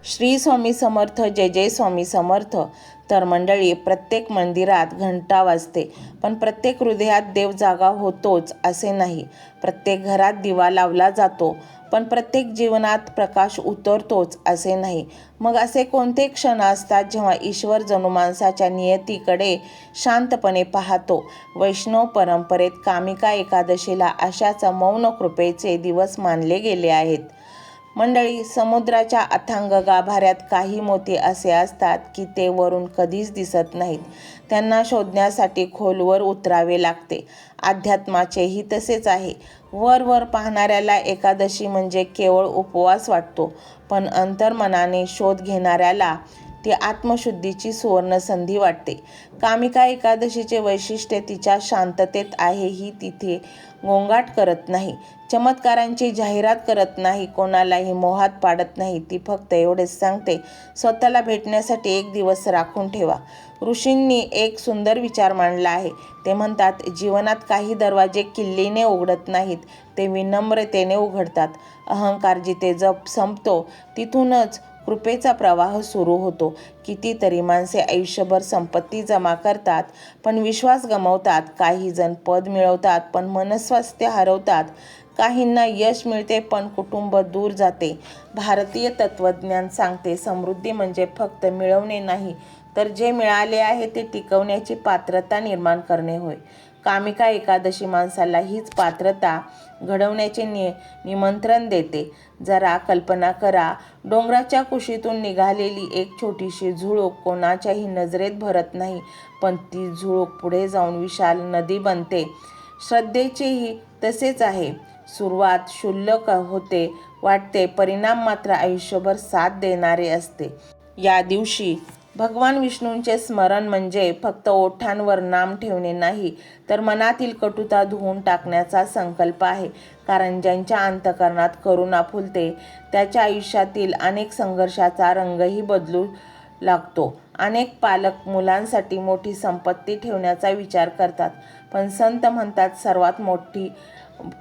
श्री स्वामी समर्थ, जय जय स्वामी समर्थ. तर मंडळी, प्रत्येक मंदिरात घंटा वाजते, पण प्रत्येक हृदयात देव जागा होतोच असे नाही. प्रत्येक घरात दिवा लावला जातो, पण प्रत्येक जीवनात प्रकाश उतरतोच असे नाही. मग असे कोणते क्षण असतात जेव्हा ईश्वर जणू माणसाच्या नियतीकडे शांतपणे पाहतो? वैष्णव परंपरेत कामिका एकादशीला अशाच मौन कृपेचे दिवस मानले गेले आहेत. मंडळी, समुद्राच्या अथांग गाभाऱ्यात काही मोती असे असतात की ते वरून कधीच दिसत नाहीत. त्यांना शोधण्यासाठी खोलवर उतरावे लागते. अध्यात्माचेही तसेच आहे. वर पाहणाऱ्याला एकादशी म्हणजे केवळ उपवास वाटतो, पण अंतर्मनाने शोध घेणाऱ्याला ती आत्मशुद्धीची सुवर्ण संधी वाटते. कामिका एकादशीचे वैशिष्ट्य तिच्या शांततेत आहे. ही तिथे गोंगाट करत नाही, चमत्कारांची जाहिरात करत नाही, कोणालाही मोहात पाडत नाही. ती फक्त एवढेच सांगते, स्वतःला भेटण्यासाठी एक दिवस राखून ठेवा. ऋषींनी एक सुंदर विचार मांडला आहे. ते म्हणतात, जीवनात काही दरवाजे किल्लीने उघडत नाहीत, ते विनम्रतेने उघडतात. अहंकार जिथे संपतो तिथूनच कृपेचा प्रवाह सुरू होतो. कितीतरी माणसे आयुष्यभर संपत्ती जमा करतात, पण विश्वास गमावतात. काही जण पद मिळवतात, पण मनस्वास्थ्य हरवतात. काहींना यश मिळते, पण कुटुंब दूर जाते. भारतीय तत्त्वज्ञान सांगते, समृद्धी म्हणजे फक्त मिळवणे नाही, तर जे मिळाले आहे ते टिकवण्याची पात्रता निर्माण करणे होय. कामिका एकादशी माणसाला हीच पात्रता घडवण्याचे निमंत्रण देते. जरा कल्पना करा, डोंगराच्या कुशीतून निघालेली एक छोटीशी झुळूक कोणाच्याही नजरेत भरत नाही, पण ती झुळूक पुढे जाऊन विशाल नदी बनते. श्रद्धेचेही तसेच आहे. सुरुवात क्षुल्लक होते वाटते, परिणाम मात्र आयुष्यभर साथ देणारे असते. या दिवशी भगवान विष्णूंचे स्मरण म्हणजे फक्त ओठांवर नाम ठेवणे नाही, तर मनातील कटुता धुवून टाकण्याचा संकल्प आहे. कारण ज्यांच्या अंतःकरणात करुणा फुलते, त्याच्या आयुष्यातील अनेक संघर्षाचा रंगही बदलू लागतो. अनेक पालक मुलांसाठी मोठी संपत्ती ठेवण्याचा विचार करतात, पण संत म्हणतात, सर्वात मोठी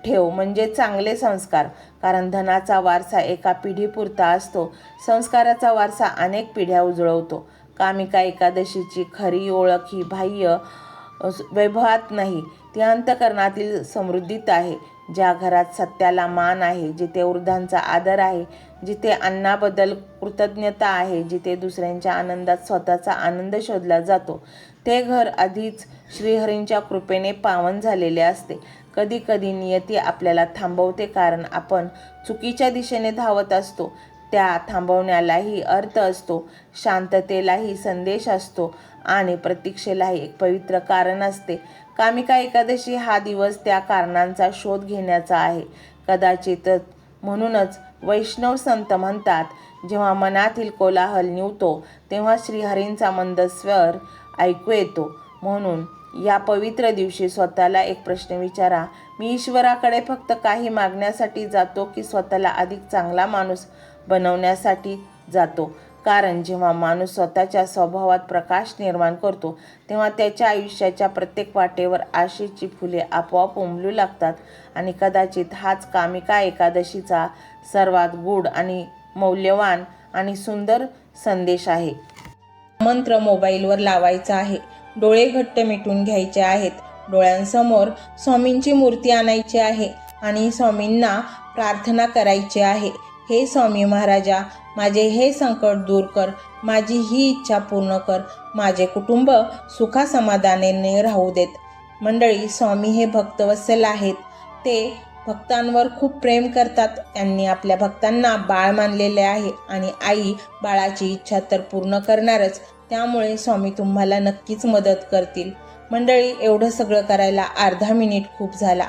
ठेव म्हणजे चांगले संस्कार. कारण धनाचा वारसा एका पिढीपुरता असतो, संस्काराचा वारसा अनेक पिढ्या उजळवतो. कामिका एकादशीची खरी ओळख ही बाह्य वैभवात नाही, ती अंतःकरणातील समृद्धीत आहे. ज्या घरात सत्याला मान आहे, जिथे वृद्धांचा आदर आहे, जिथे अन्नाबद्दल कृतज्ञता आहे, जिथे दुसऱ्यांच्या आनंदात स्वतःचा आनंद शोधला जातो, ते घर आधीच श्रीहरींच्या कृपेने पावन झालेले असते. कधी कधी नियती आपल्याला थांबवते, कारण आपण चुकीच्या दिशेने धावत असतो. त्या थांबवण्यालाही अर्थ असतो, शांततेलाही संदेश असतो आणि प्रतीक्षेलाही एक पवित्र कारण असते. कामिका एकादशी हा दिवस त्या कारणांचा शोध घेण्याचा आहे. कदाचित म्हणूनच वैष्णव संत म्हणतात, जेव्हा मनातील कोलाहल निवतो, तेव्हा श्रीहरींचा मंद स्वर ऐकू येतो. म्हणून या पवित्र दिवशी स्वतःला एक प्रश्न विचारा, मी ईश्वराकडे फक्त काही मागण्यासाठी जातो की स्वतःला अधिक चांगला माणूस बनवण्यासाठी जातो? कारण जेव्हा माणूस स्वतःच्या स्वभावात प्रकाश निर्माण करतो, तेव्हा त्याच्या आयुष्याच्या प्रत्येक वाटेवर आशेची फुले आपोआप उमलू लागतात. आणि कदाचित हाच कामिका एकादशीचा सर्वात गूढ आणि मौल्यवान आणि सुंदर संदेश आहे. मंत्र मोबाईलवर लावायचा आहे, डोळे घट्ट मिटून घ्यायचे आहेत, डोळ्यांसमोर स्वामींची मूर्ती आणायची आहे आणि स्वामींना प्रार्थना करायची आहे, हे स्वामी महाराजा, माझे हे संकट दूर कर, माझी ही इच्छा पूर्ण कर, माझे कुटुंब सुखासमाधानाने राहू देत. मंडळी, स्वामी हे भक्तवत्सल आहेत. ते भक्तांवर खूप प्रेम करतात. त्यांनी आपल्या भक्तांना बाळ मानलेले आहे आणि आई बाळाची इच्छा तर पूर्ण करणारच. त्यामुळे स्वामी तुम्हाला नक्कीच मदत करतील. मंडळी, एवढं सगळं करायला अर्धा मिनिट खूप झाला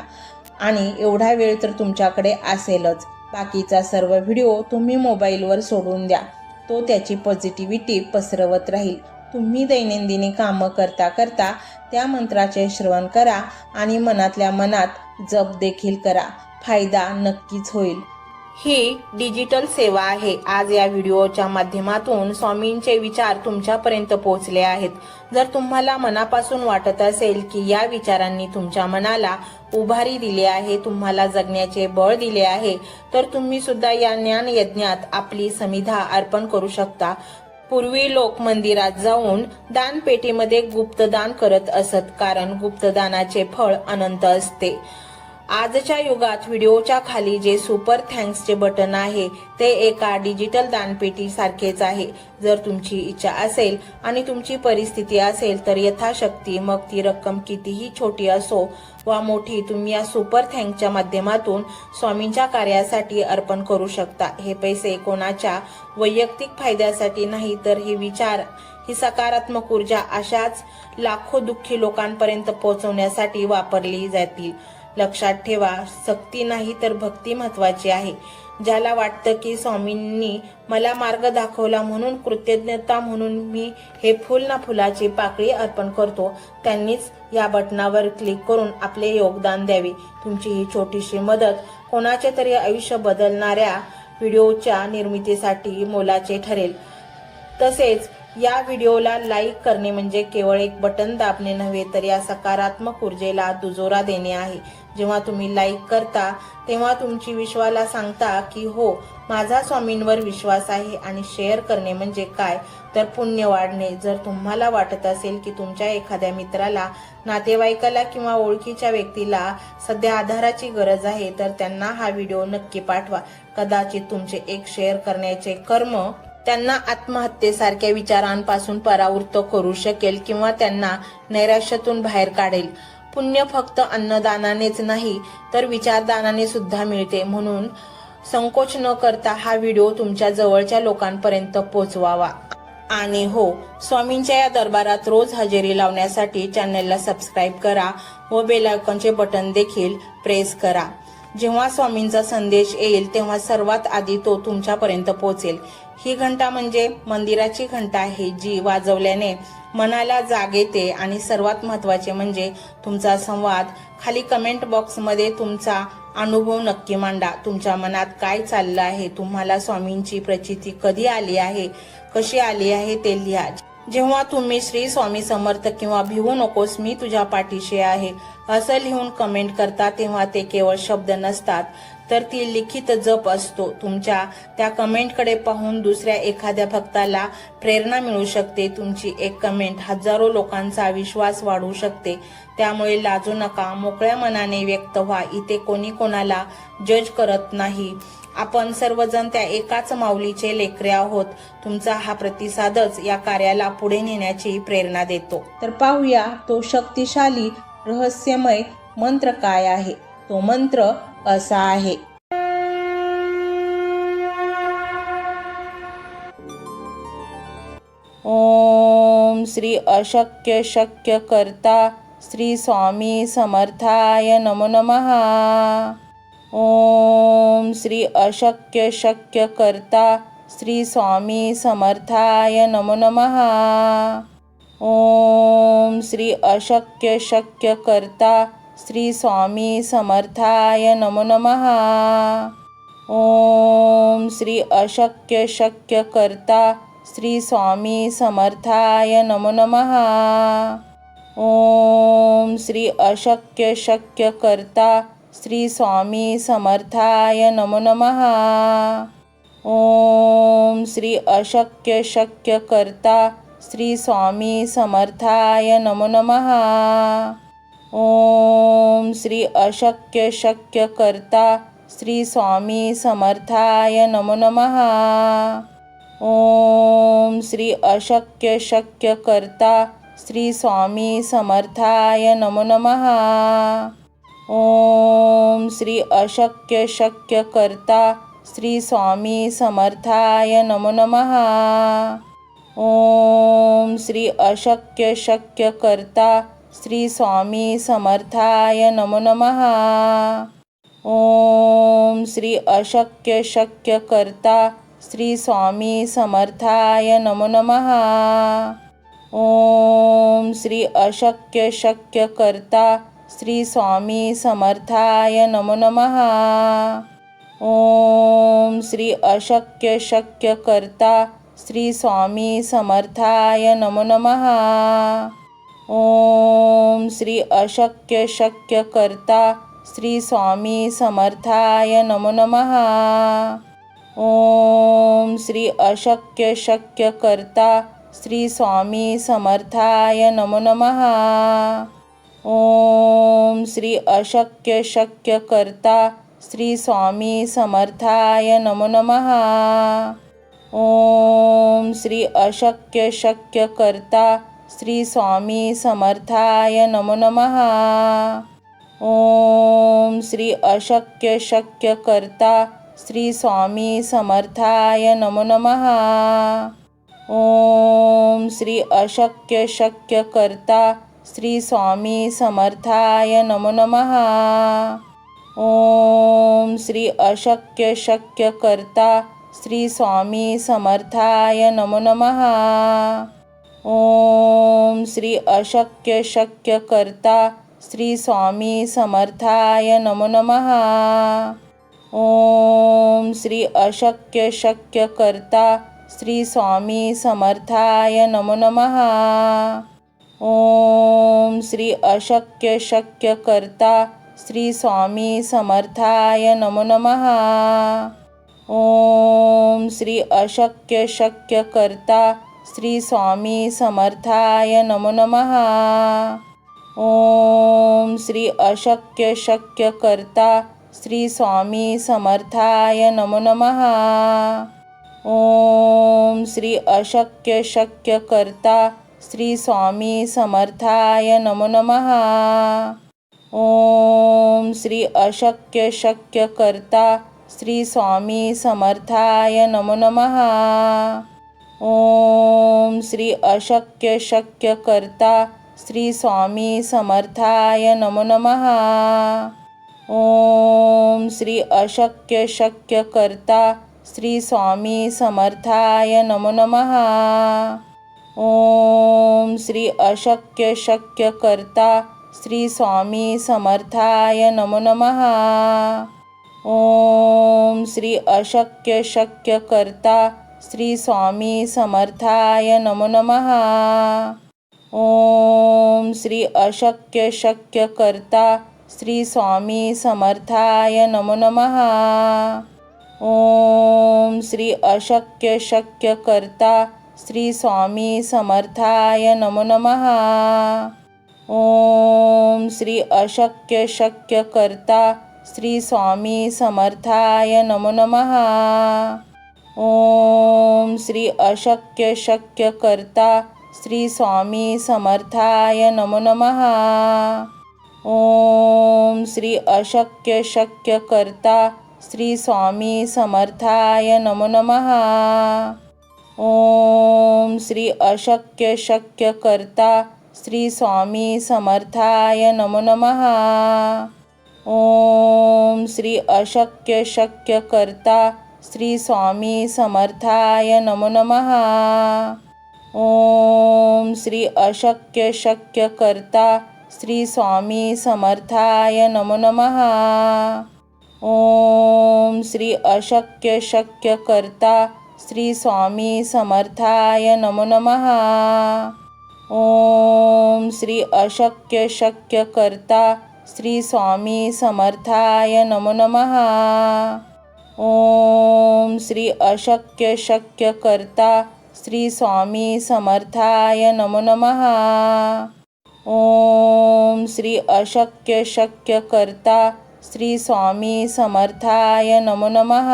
आणि एवढा वेळ तर तुमच्याकडे असेलच. बाकीचा सर्व व्हिडिओ तुम्ही मोबाईलवर सोडून द्या, तो त्याची पॉझिटिव्हिटी पसरवत राहील. तुम्ही दैनंदिनी कामं करता करता त्या मंत्राचे श्रवण करा आणि मनातल्या मनात जप देखील करा. फायदा नक्कीच होईल. ही डिजिटल सेवा आहे। आज या व्हिडिओच्या माध्यमातून स्वामींचे विचार तुमच्यापर्यंत पोहोचले आहेत। जर तुम्हाला मनापासून वाटत असेल की या विचारांनी तुमच्या मनाला उभारी दिली आहे, तुम्हाला जगण्याचे बळ दिले आहे, तर तुम्ही सुद्धा या ज्ञान यज्ञात आपली समिधा अर्पण करू शकता। पूर्वी लोक मंदिरात जाऊन दानपेटीमध्ये गुप्तदान करत असत, कारण गुप्तदानाचे फळ अनंत असते। आजच्या युगात व्हिडिओच्या खाली जे सुपर थँक्सचे बटन आहे ते एका डिजिटल दानपेटी सारखेच आहे। जर तुमची इच्छा असेल आणि तुमची परिस्थिती असेल तर यथाशक्ती, मग ती रक्कम कितीही छोटी असो वा मोठी, तुम्ही या सुपर थँक्सच्या माध्यमातून स्वामींच्या कार्यासाठी अर्पण करू शकता। हे पैसे कोणाच्या वैयक्तिक फायद्यासाठी नाही, तर हे विचार, ही सकारात्मक ऊर्जा अशाच लाखो दुःखी लोकांपर्यंत पोहोचवण्यासाठी वापरली जातील। लक्षात ठेवा, सक्ती नाही तर भक्ती महत्वाची आहे। ज्याला वाटतं की स्वामींनी मला मार्ग दाखवला म्हणून कृतज्ञता म्हणून मी हे फुल ना फुलाची पाकळी अर्पण करतो, त्यांनीच या बटनावर क्लिक करून आपले योगदान द्यावे। तुमची ही छोटीशी मदत कोणाचे तरी आयुष्य बदलणाऱ्या व्हिडिओच्या निर्मितीसाठी मोलाचे ठरेल। तसेच या व्हिडिओला लाईक करणे म्हणजे केवळ एक बटन दाबणे नव्हे, तर या सकारात्मक ऊर्जेला दुजोरा देणे आहे। जेव्हा तुम्ही लाईक करता तेव्हा तुमची विश्वाला सांगता की हो, माझा स्वामींवर विश्वास आहे। आणि शेअर करणे म्हणजे काय, तर पुण्य वाढणे। जर तुम्हाला वाटत असेल की तुमच्या एखाद्या मित्राला, नातेवाईकाला किंवा ओळखीच्या व्यक्तीला सध्या आधाराची गरज आहे, तर त्यांना हा व्हिडिओ नक्की पाठवा। कदाचित तुमचे एक शेअर करण्याचे कर्म त्यांना आत्महत्येसारख्या विचारांपासून परावृत्त करू शकेल किंवा त्यांना नैराश्यातून बाहेर काढेल। पुण्य फक्त अन्नदानानेच नाही, तर विचारदानाने सुद्धा मिळते। म्हणून संकोच न करता हा व्हिडिओ तुमच्या जवळच्या लोकांपर्यंत पोहोचवावा। आणि हो, स्वामींच्या या दरबारात रोज हजेरी लावण्यासाठी चॅनलला सबस्क्राईब करा व बेल आयकॉनचे बटन देखील प्रेस करा। जेव्हा स्वामींचा संदेश येईल तेव्हा सर्वात आधी तो तुमच्यापर्यंत पोहोचेल। ही घंटा म्हणजे मंदिराची घंटा आहे, जी वाजवल्याने मनाला जाग येते। आणि सर्वात महत्त्वाचे म्हणजे तुमचा संवाद। खाली कमेंट बॉक्समध्ये तुमचा अनुभव नक्की मांडा। तुमच्या मनात काय चाललं आहे, तुम्हाला स्वामींची प्रचिती कधी आली आहे, कशी आली आहे ते लिहा। जेव्हा तुम्ही श्री स्वामी समर्थ किंवा भिवू नकोस मी तुझ्या पाठीशी आहे असं लिहून कमेंट करता, तेव्हा ते केवळ शब्द नसतात, तर ती लिखित जप असतो। तुमच्या त्या कमेंटकडे पाहून दुसऱ्या एखाद्या भक्ताला प्रेरणा मिळू शकते। तुमची एक कमेंट हजारो लोकांचा विश्वास वाढवू शकते। त्यामुळे लाजू नका, मोकळ्या मनाने व्यक्त व्हा। इथे कोणी कोणाला जज करत नाही, आपण सर्वजण त्या एकाच माऊलीचे लेकरे आहोत। तुमचा हा प्रतिसादच या कार्याला पुढे नेण्याची प्रेरणा देतो। तर पाहूया तो शक्तिशाली रहस्यमय मंत्र काय आहे। तो मंत्र असा आहे, ओम श्री अशक्य शक्य कर्ता श्री स्वामी समर्थाय नमो नमः। ओम श्री अशक्य शक्य कर्ता श्री स्वामी समर्थाय नमो नमः। ओम श्री अशक्य शक्य कर्ता श्री स्वामी समर्थाय नमो नमः। ओम श्री अशक्य शक्य कर्ता श्री स्वामी समर्थाय नमो नमः। ओम श्री अशक्य शक्य कर्ता श्री स्वामी समर्थाय नमो नमः। ओम श्री अशक्य शक्य कर्ता श्री स्वामी समर्थाय नमो नमः। ओम श्री अशक्य शक्य कर्ता श्री स्वामी समर्थाय नमो नमः। ओम श्री अशक्य शक्य कर्ता श्री स्वामी समर्थाय नमो नमः। ओम श्री अशक्य शक्य कर्ता श्री स्वामी समर्थाय नमो नमः। ओम श्री अशक्य शक्य कर्ता श्री स्वामी समर्थाय नमो नमः। ओम श्री अशक्य शक्य कर्ता श्री स्वामी समर्थाय नमो नमः। ओम श्री अशक्य शक्य कर्ता श्री स्वामी समर्थाय नमो नमः। ओम श्री अशक्य शक्य करता श्री स्वामी समर्थाय नमो नमः. ओम श्री अशक्य शक्य करता श्री स्वामी समर्थाय नमो नमः. ओम श्री अशक्य शक्य करता श्री स्वामी समर्थाय नमो नमः. ओम श्री अशक्य शक्य करता श्री स्वामी समर्थाय नमो नमः. ओम श्री अशक्य शक्य करता श्री स्वामी समर्थाय नमो नमः. ओम श्री अशक्य शक्य करता श्री स्वामी समर्थाय नमो नमः. ओम श्री अशक्य शक्य करता श्री स्वामी समर्थाय नमो नमः. ओम श्री अशक्य शक्य करता श्री स्वामी समर्थाय नमो नमः. ओम श्री अशक्य शक्य करता श्री स्वामी समर्थाय नमो नमः. ओम श्री अशक्य शक्य करता श्री स्वामी समर्थाय नमो नमः. ओम श्री अशक्य शक्य करता श्री स्वामी समर्थाय नमो नमः. ओम श्री अशक्य शक्य करता श्री स्वामी समर्थाय नमो नमः. ओम श्री अशक्य शक्य करता श्री स्वामी समर्थाय नमो नमः. ओम श्री अशक्य शक्य करता श्री स्वामी समर्थाय नमो नमः. ओम श्री अशक्य शक्य करता श्री स्वामी समर्थाय नमो नमः. ओम श्री अशक्य शक्य करता श्री स्वामी समर्थाय नमो नमः. ओम श्री अशक्य शक्य करता श्री स्वामी समर्थाय नमो नमः. ओम श्री अशक्य शक्य करता श्री स्वामी समर्थाय नमो नमः. ओम श्री अशक्य शक्य करता श्री स्वामी समर्थाय नमो नमः. ओम श्री अशक्य शक्य करता श्री स्वामी समर्थाय नमो नमः. ओम श्री अशक्य शक्य करता श्री स्वामी समर्थाय नमो नमः. ओम श्री अशक्य शक्य करता श्री स्वामी समर्थाय नमो नमः. ओम श्री अशक्य शक्य करता श्री स्वामी समर्थाय नमो नमः. ओम श्री अशक्य शक्य करता श्री स्वामी समर्थाय नमो नमः. ओम श्री अशक्य शक्य करता श्री स्वामी समर्थाय नमो नमः. ओम श्री अशक्य शक्य करता श्री स्वामी समर्थाय नमो नमः. ओम श्री अशक्य शक्य करता श्री स्वामी समर्थाय नमो नमः. ओम श्री अशक्य शक्य करता श्री स्वामी समर्थाय नमो नमः. ओम श्री अशक्य शक्य करता श्री स्वामी समर्थाय नमो नमः. ओम श्री अशक्य शक्य करता श्री स्वामी समर्थाय नमो नमः. ओम श्री अशक्य शक्य करता श्री स्वामी समर्थाय नमो नमः.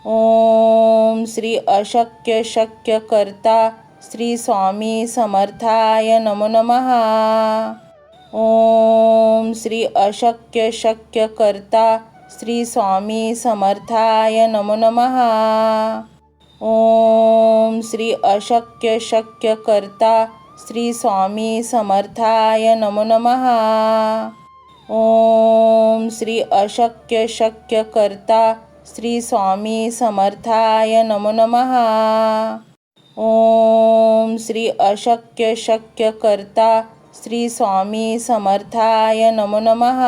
ओम श्री अशक्य शक्य करता श्री स्वामी समर्थाय नमो नमः. ओम श्री अशक्य शक्य करता श्री स्वामी समर्थाय नमो नमः. ओम श्री अशक्य शक्य करता श्री स्वामी समर्थाय नमो नमः. ओम श्री अशक्य शक्य करता श्री स्वामी समर्थाय नमो नमः. ओम श्री अशक्य शक्य करता श्री स्वामी समर्थाय नमो नमः.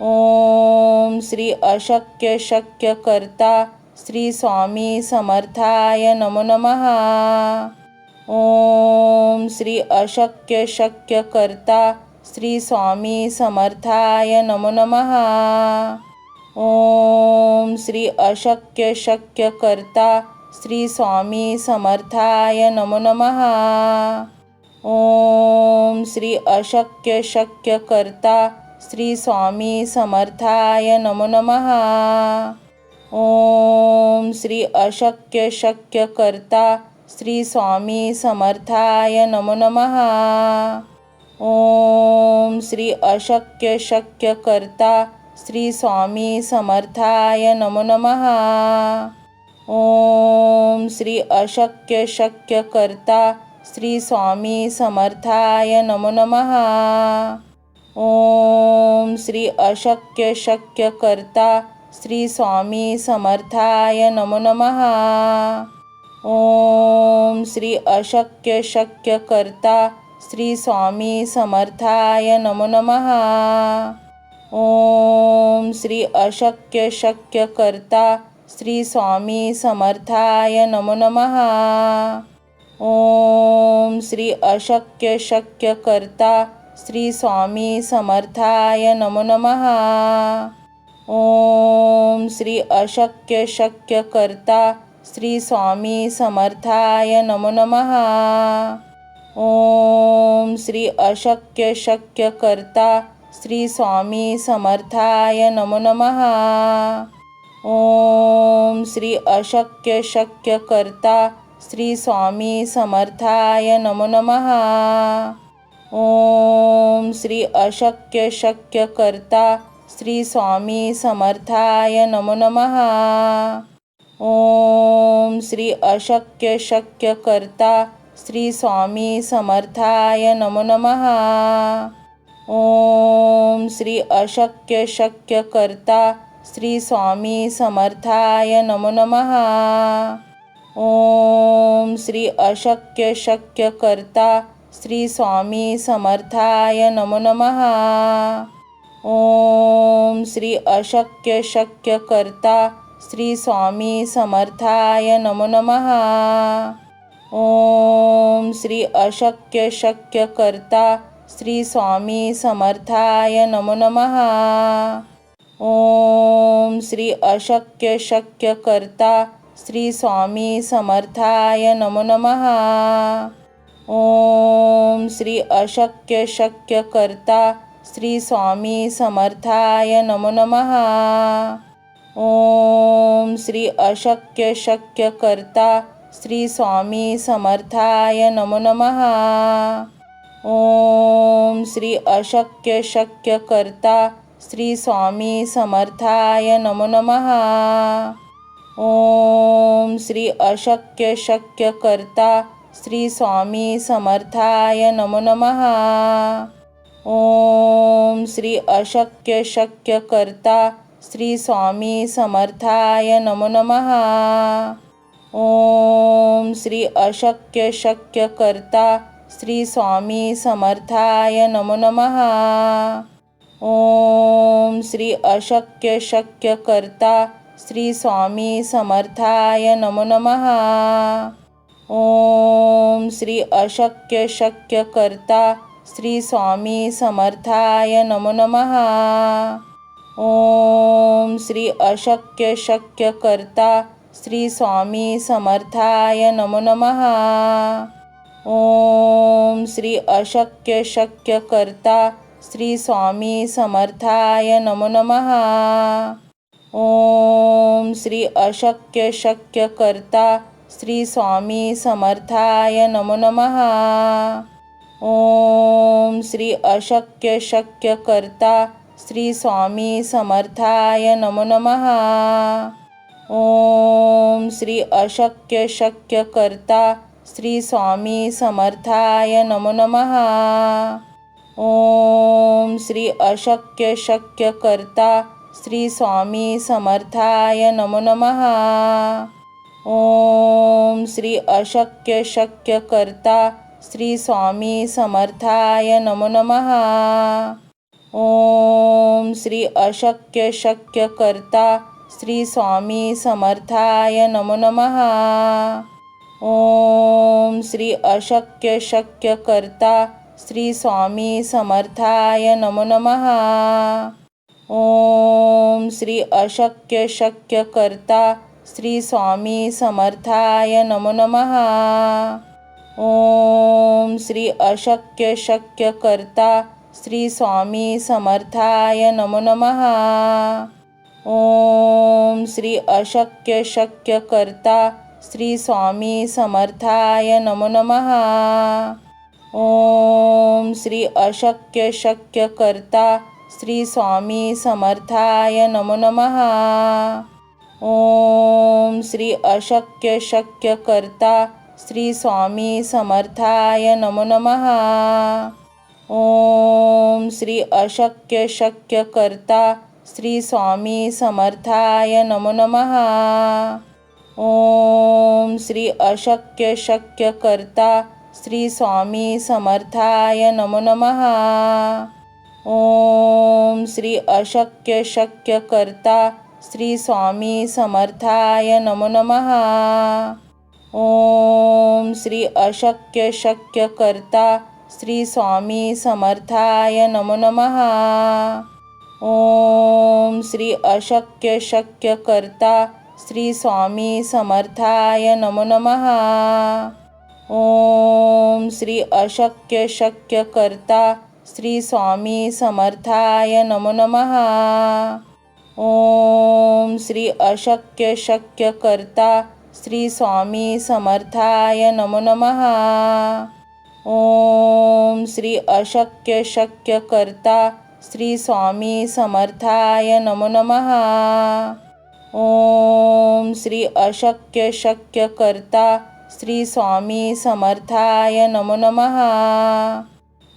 ओम श्री अशक्य शक्य कर्ता श्री स्वामी समर्थाय नमो नमः. ओम श्री अशक्य शक्य कर्ता श्री स्वामी समर्थाय नमो नमः. ओम श्री अशक्य शक्य कर्ता श्री स्वामी समर्थाय नमो नमः. ओम श्री अशक्य शक्य कर्ता श्री स्वामी समर्थाय नमो नमः. ओम श्री अशक्य शक्य कर्ता श्री स्वामी समर्थाय नमो नमः. ओम श्री अशक्य शक्य कर्ता श्री स्वामी समर्थाय नमो नमः. ओम श्री अशक्य शक्य कर्ता श्री स्वामी समर्थाय नमो नमः. ओम श्री अशक्य शक्य कर्ता श्री स्वामी समर्थाय नमो नमः. ओम श्री अशक्य शक्य कर्ता श्री स्वामी समर्थाय नमो नमः. ओम श्री अशक्य शक्य कर्ता श्री स्वामी समर्थाय नमो नमः. ओम श्री अशक्य शक्य कर्ता श्री स्वामी समर्थाय नमो नमः. ओम श्री अशक्य शक्य कर्ता श्री स्वामी समर्थाय नमो नमः. ओम श्री अशक्य शक्य कर्ता श्री स्वामी समर्थाय नमो नमः. ओम श्री अशक्य शक्य कर्ता श्री स्वामी समर्थाय नमो नमः. ओम श्री अशक्य शक्य कर्ता श्री स्वामी समर्थाय नमो नमः. ओम श्री अशक्य शक्य कर्ता श्री स्वामी समर्थाय नमो नमः. ओम श्री अशक्य शक्य कर्ता श्री स्वामी समर्थाय नमो नमः. ओम श्री अशक्य शक्य कर्ता श्री स्वामी समर्थाय नमो नमः. ओम श्री अशक्य शक्य कर्ता श्री स्वामी समर्थाय नमो नमः. ओम श्री अशक्य शक्य कर्ता श्री स्वामी समर्थाय नमो नमः. ओम श्री अशक्य शक्य कर्ता श्री स्वामी समर्थाय नमो नमः. ओम श्री अशक्य शक्य कर्ता श्री स्वामी समर्थाय नमो नमः. ओम श्री अशक्य शक्य कर्ता श्री स्वामी समर्थाय नमो नमः. ओम श्री अशक्य शक्य कर्ता श्री स्वामी समर्थाय नमो नमः. ओम श्री अशक्य शक्य कर्ता श्री स्वामी समर्थाय नमो नमः. ओम श्री अशक्य शक्य कर्ता श्री स्वामी समर्थाय नमो नमः. ओम श्री अशक्य शक्य कर्ता श्री स्वामी समर्थाय नमो नमः. ओम श्री अशक्य शक्य कर्ता श्री स्वामी समर्थाय नमो नमः. ओम श्री अशक्य शक्य कर्ता श्री स्वामी समर्थाय नमो नमः. ओम श्री अशक्य शक्य कर्ता श्री स्वामी समर्थाय नमो नमः. ओम श्री अशक्य शक्य कर्ता श्री स्वामी समर्थाय नमो नमः. ओम श्री अशक्य शक्य कर्ता श्री स्वामी समर्थाय नमो नमः. ओम श्री अशक्य शक्य कर्ता श्री स्वामी समर्थाय नमो नमः. ओम श्री अशक्य शक्य कर्ता श्री स्वामी समर्थाय नमो नमः. ओम श्री अशक्य शक्य कर्ता श्री स्वामी समर्थाय नमो नमः. ओम श्री अशक्य शक्य कर्ता श्री स्वामी समर्थाय नमो नमः. ओम श्री अशक्य शक्य कर्ता श्री स्वामी समर्थाय नमो नमः. ओम श्री अशक्य शक्य कर्ता श्री स्वामी समर्थाय नमो नमः. ओम श्री अशक्य शक्य कर्ता श्री स्वामी समर्थाय नमो नमः. ओम श्री अशक्य शक्य कर्ता श्री स्वामी समर्थाय नमो नमः. ओम श्री अशक्य शक्य कर्ता श्री स्वामी समर्थाय नमो नमः. ओम श्री अशक्य शक्य कर्ता श्री स्वामी समर्थाय नमो नमः. ओम श्री अशक्य शक्य कर्ता श्री स्वामी समर्थाय नमो नमः. ओम श्री अशक्य शक्य कर्ता श्री स्वामी समर्थाय नमो नमः. ओम श्री अशक्य शक्य कर्ता श्री स्वामी समर्थाय नमो नमः. ओम श्री अशक्य शक्य कर्ता श्री स्वामी समर्थाय नमो नमः. ओम श्री अशक्य शक्य कर्ता श्री स्वामी समर्थाय नमो नमः. ओम श्री अशक्य शक्य कर्ता श्री स्वामी समर्थाय नमो नमः. ओम श्री अशक्य शक्य कर्ता श्री स्वामी समर्थाय नमो नमः. ओम श्री अशक्य शक्य कर्ता श्री स्वामी समर्थाय नमो नमः. ओम श्री अशक्य शक्य कर्ता श्री स्वामी समर्थाय नमो नमः. ओम श्री अशक्य शक्य कर्ता श्री स्वामी समर्थाय नमो नमः.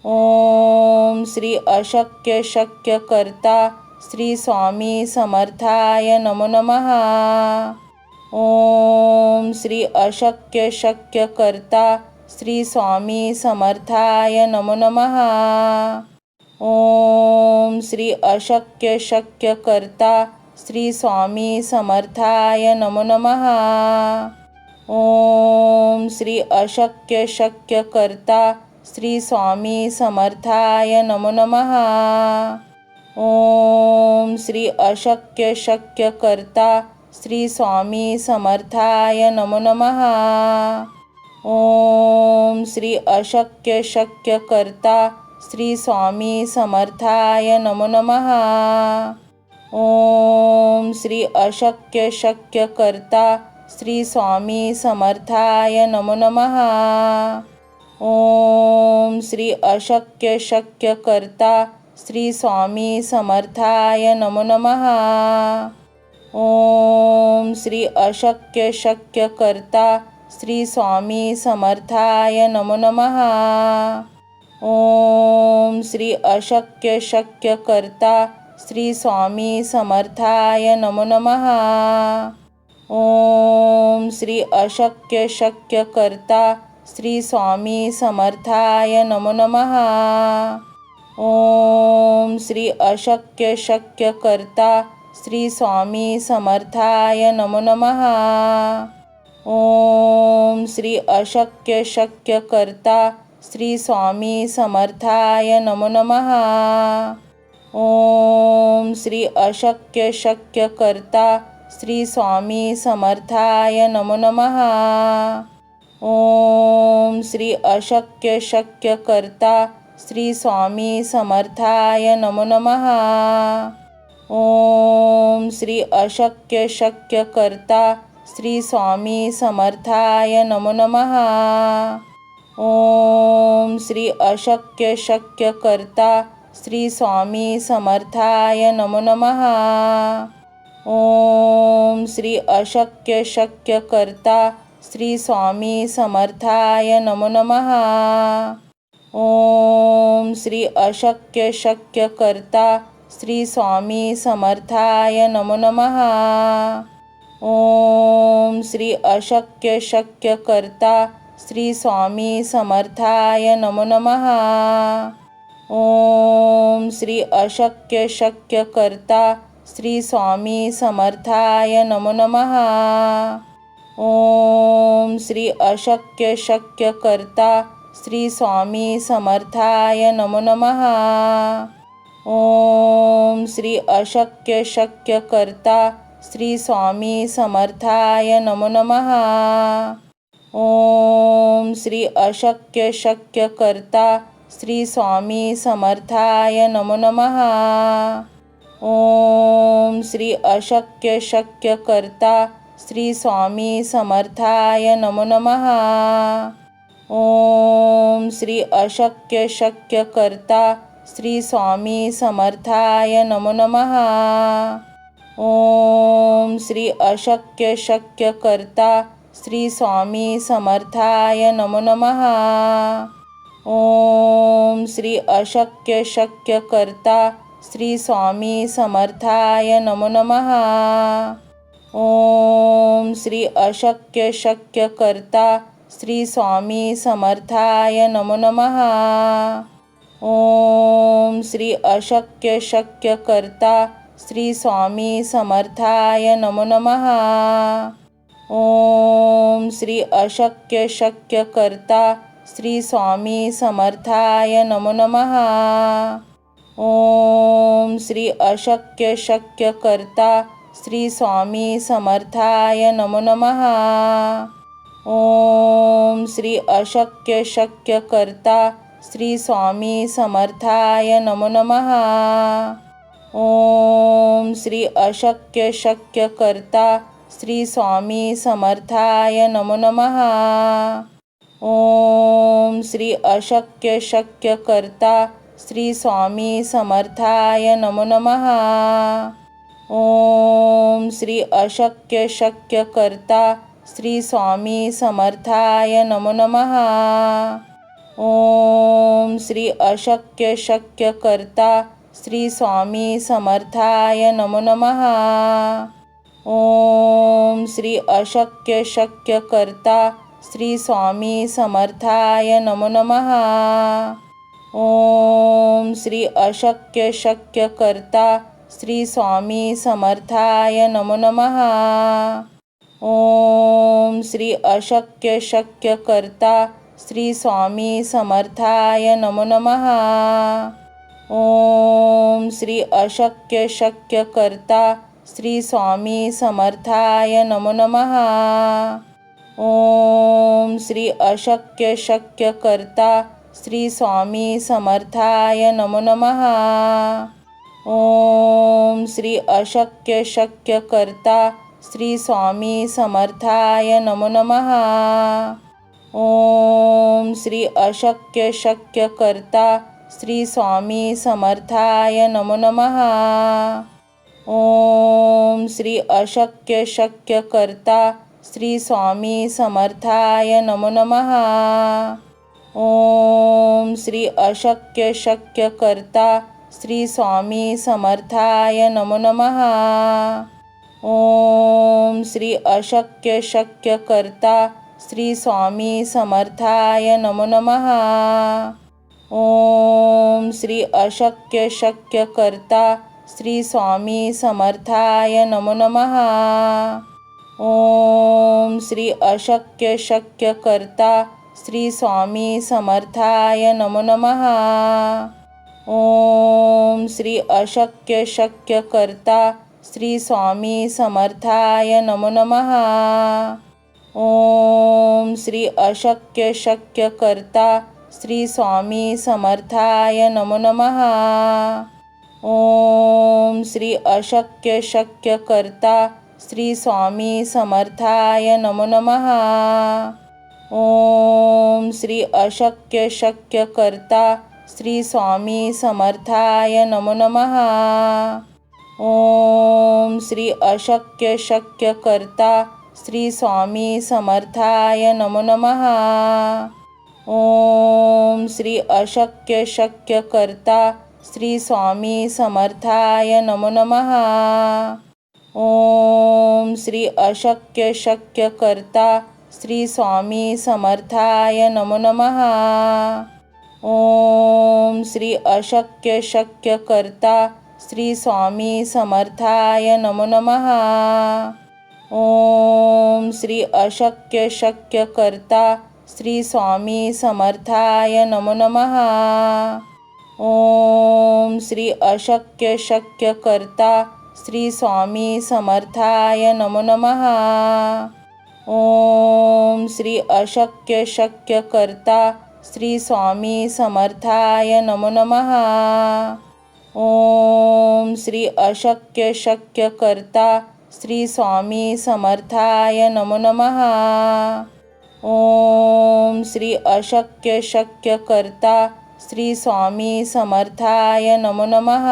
ओम श्री अशक्य शक्य कर्ता श्री स्वामी समर्थाय नमो नमः. ओम श्री अशक्य शक्य कर्ता श्री स्वामी समर्थाय नमो नमः. ओम श्री अशक्य शक्य कर्ता श्री स्वामी समर्थाय नमो नमः. ओम श्री अशक्य शक्य कर्ता श्री स्वामी समर्थाय नमो नमः. ओम श्री अशक्य शक्य कर्ता श्री स्वामी समर्थाय नमो नमः. ओम श्री अशक्य शक्य कर्ता श्री स्वामी समर्थाय नमो नमः. ओम श्री अशक्य शक्य कर्ता श्री स्वामी समर्थाय नमो नमः. ओम श्री अशक्य शक्य कर्ता श्री स्वामी समर्थाय नमो नमः. ओम श्री अशक्य शक्य कर्ता श्री स्वामी समर्थाय नमो नमः. ओम श्री अशक्य शक्य कर्ता श्री स्वामी समर्थाय नमो नमः. ओम श्री अशक्य शक्य कर्ता श्री स्वामी समर्थाय नमो नमः. ओम श्री अशक्य शक्य कर्ता श्री स्वामी समर्थाय नमो नमः. ओम श्री अशक्य शक्य कर्ता श्री स्वामी समर्थाय नमो नमः. ओम श्री अशक्य शक्य कर्ता श्री स्वामी समर्थाय नमो नमः. ओम श्री अशक्य शक्य कर्ता श्री स्वामी समर्थाय नमो नमः. ओम श्री अशक्य शक्य कर्ता श्री स्वामी समर्थाय नमो नमः. ओम श्री अशक्य शक्य कर्ता श्री स्वामी समर्थाय नमो नमः. ओम श्री अशक्य शक्य कर्ता श्री स्वामी समर्थाय नमो नमः. ओम श्री अशक्य शक्य कर्ता श्री स्वामी समर्थाय नमो नमः. ओम श्री अशक्य शक्य कर्ता श्री स्वामी समर्थाय नमो नमः. ओम श्री अशक्य शक्य कर्ता श्री स्वामी समर्थाय नमो नमः. ओम श्री अशक्य शक्य कर्ता श्री स्वामी समर्थाय नमो नमः. ओम श्री अशक्य शक्य कर्ता श्री स्वामी समर्थाय नमो नमः. ओम श्री अशक्य शक्य कर्ता श्री स्वामी समर्थाय नमो नमः. ओम श्री अशक्य शक्य कर्ता श्री स्वामी समर्थाय नमो नमः. ओम श्री अशक्य शक्य कर्ता श्री स्वामी समर्थाय नमो नमः. ओम श्री अशक्य शक्य कर्ता श्री स्वामी समर्थाय नमो नमः. ओम श्री अशक्य शक्य कर्ता श्री स्वामी समर्थाय नमो नमः. ओम श्री अशक्य शक्य कर्ता श्री स्वामी समर्थाय नमो नमः. ओम श्री अशक्य शक्य कर्ता श्री स्वामी समर्थाय नमो नमः. ओम श्री अशक्य शक्य कर्ता श्री स्वामी समर्थाय नमो नमः. ओम श्री अशक्य शक्य कर्ता श्री स्वामी समर्थाय नमो नमः. ओम श्री अशक्य शक्य कर्ता श्री स्वामी समर्थाय नमो नमः. ओम श्री अशक्य शक्य कर्ता श्री स्वामी समर्थाय नमो नमः. ओम श्री अशक्य शक्य कर्ता श्री स्वामी समर्थाय नमो नमः. ओम श्री अशक्य शक्य कर्ता श्री स्वामी समर्थाय नमो नमः. ओम श्री अशक्य शक्य कर्ता श्री स्वामी समर्थाय नमो नमः. ओम श्री अशक्य शक्य कर्ता श्री स्वामी समर्थाय नमो नमः. ओम श्री अशक्य शक्य कर्ता श्री स्वामी समर्थाय नमो नमः. ओम श्री अशक्य शक्य कर्ता श्री स्वामी समर्थाय नमो नमः. ओम श्री अशक्य शक्य कर्ता श्री स्वामी समर्थाय नमो नमः. ओम श्री अशक्य शक्य कर्ता श्री स्वामी समर्थाय नमो नमः. ओम श्री अशक्य शक्य कर्ता श्री स्वामी समर्थाय नमो नमः. ओम श्री अशक्य शक्य कर्ता श्री स्वामी समर्थाय नमो नमः. ओम श्री अशक्य शक्य कर्ता श्री स्वामी समर्थाय नमो नमः. ओम श्री अशक्य शक्य कर्ता श्री स्वामी समर्थाय नमो नमः. ओम श्री अशक्य शक्य कर्ता श्री स्वामी समर्थाय नमो नमः. ओम श्री अशक्य शक्य कर्ता श्री स्वामी समर्थाय नमो नमः. ओम श्री अशक्य शक्य कर्ता श्री स्वामी समर्थाय नमो नमः. ओम श्री अशक्य शक्य कर्ता श्री स्वामी समर्थाय नमो नमः. ओम श्री अशक्य शक्य कर्ता श्री स्वामी समर्थाय नमो नमः. ओम श्री अशक्य शक्य कर्ता श्री स्वामी समर्थाय नमो नमः. ओम श्री अशक्य शक्य कर्ता श्री स्वामी समर्थाय नमो नमः. ओम श्री अशक्य शक्य कर्ता श्री स्वामी समर्थाय नमो नमः. ओम श्री अशक्य शक्य कर्ता श्री स्वामी समर्थाय नमो नमः. ओम श्री अशक्य शक्य कर्ता श्री स्वामी समर्थाय नमो नमः. ओम श्री अशक्य शक्य कर्ता श्री स्वामी समर्थाय नमो नमः. ओम श्री अशक्य शक्य कर्ता श्री स्वामी समर्थाय नमो नमः. ओम श्री अशक्य शक्य कर्ता श्री स्वामी समर्थाय नमो नमः. ओम श्री अशक्य शक्य कर्ता श्री स्वामी समर्थाय नमो नमः. ओम श्री अशक्य शक्य कर्ता श्री स्वामी समर्थाय नमो नमः. ओम श्री अशक्य शक्य कर्ता श्री स्वामी समर्थाय नमो नमः.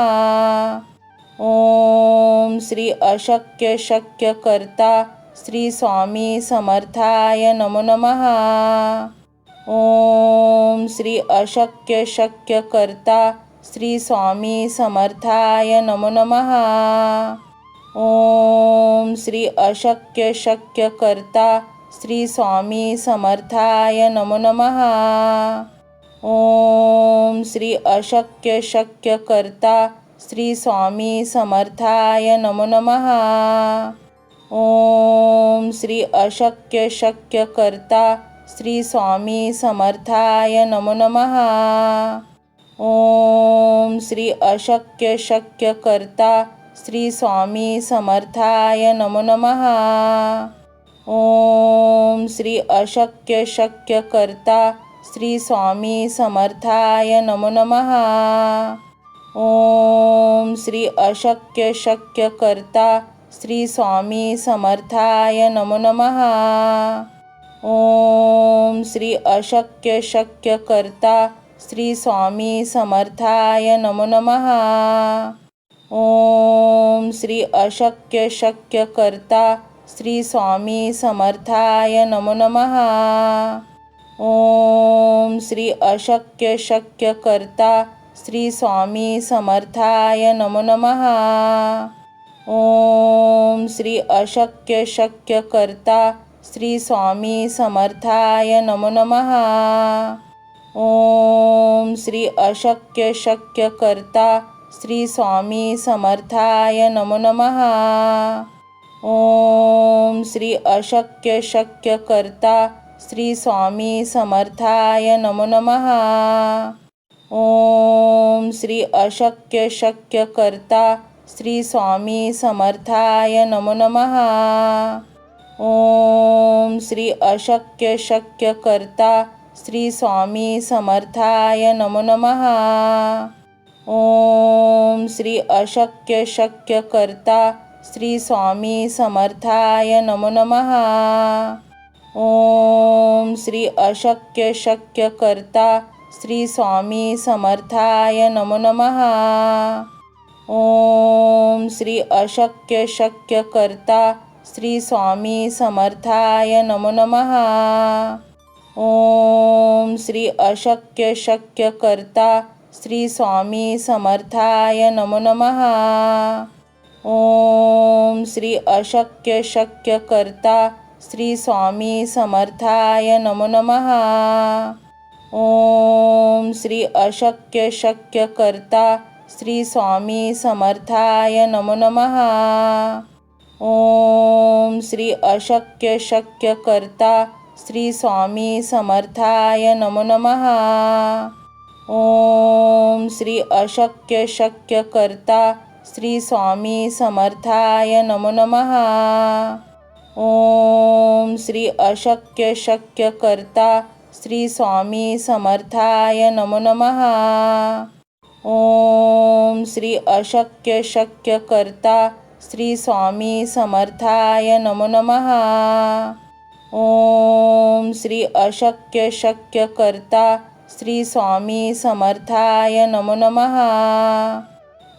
ओम श्री अशक्य शक्य कर्ता श्री स्वामी समर्थाय नमो नमः. ओम श्री अशक्य शक्य कर्ता श्री स्वामी समर्थाय नमो नमः. ओम श्री अशक्य शक्य कर्ता श्री स्वामी समर्थाय नमो नमः. ओम श्री अशक्य शक्य कर्ता श्री स्वामी समर्थाय नमो नमः. ओम श्री अशक्य शक्य कर्ता श्री स्वामी समर्थाय नमो नमः. ओम श्री अशक्य शक्य कर्ता श्री स्वामी समर्थाय नमो नमः. ओम श्री अशक्य शक्य कर्ता श्री स्वामी समर्थाय नमो नमः. ओम श्री अशक्य शक्य कर्ता श्री स्वामी समर्थाय नमो नमः. ओम श्री अशक्य शक्य कर्ता श्री स्वामी समर्थाय नमो नमः. ओम श्री अशक्य शक्य कर्ता श्री स्वामी समर्थाय नमो नमः. ओम श्री अशक्य शक्य कर्ता श्री स्वामी समर्थाय नमो नमः. ओम श्री अशक्य शक्य कर्ता श्री स्वामी समर्थाय नमो नमः. ओम श्री अशक्य शक्य कर्ता श्री स्वामी समर्थाय नमो नमः. ओम श्री अशक्य शक्य कर्ता श्री स्वामी समर्थाय नमो नमः. ओम श्री अशक्य शक्य कर्ता श्री स्वामी समर्थाय नमो नमः. ओम श्री अशक्य शक्य कर्ता श्री स्वामी समर्थाय नमो नमः. ओम श्री अशक्य शक्य कर्ता श्री स्वामी समर्थाय नमो नमः. ओम श्री अशक्य शक्य कर्ता श्री स्वामी समर्थाय नमो नमः. ओम श्री अशक्य शक्य कर्ता श्री स्वामी समर्थाय नमो नमः. ओम श्री अशक्य शक्य कर्ता श्री स्वामी समर्थाय नमो नमः. ओम श्री अशक्य शक्य कर्ता श्री स्वामी समर्थाय नमो नमः. ओम श्री अशक्य शक्य कर्ता श्री स्वामी समर्थाय नमो नमः. ओम श्री अशक्य शक्य कर्ता श्री स्वामी समर्थाय नमो नमः. ओम श्री अशक्य शक्य कर्ता श्री स्वामी समर्थाय नमो नमः. ओम श्री अशक्य शक्य कर्ता श्री स्वामी समर्थाय नमो नमः. ओम श्री अशक्य शक्य कर्ता श्री स्वामी समर्थाय नमो नमः. ओम श्री अशक्य शक्य कर्ता श्री स्वामी समर्थाय नमो नमः.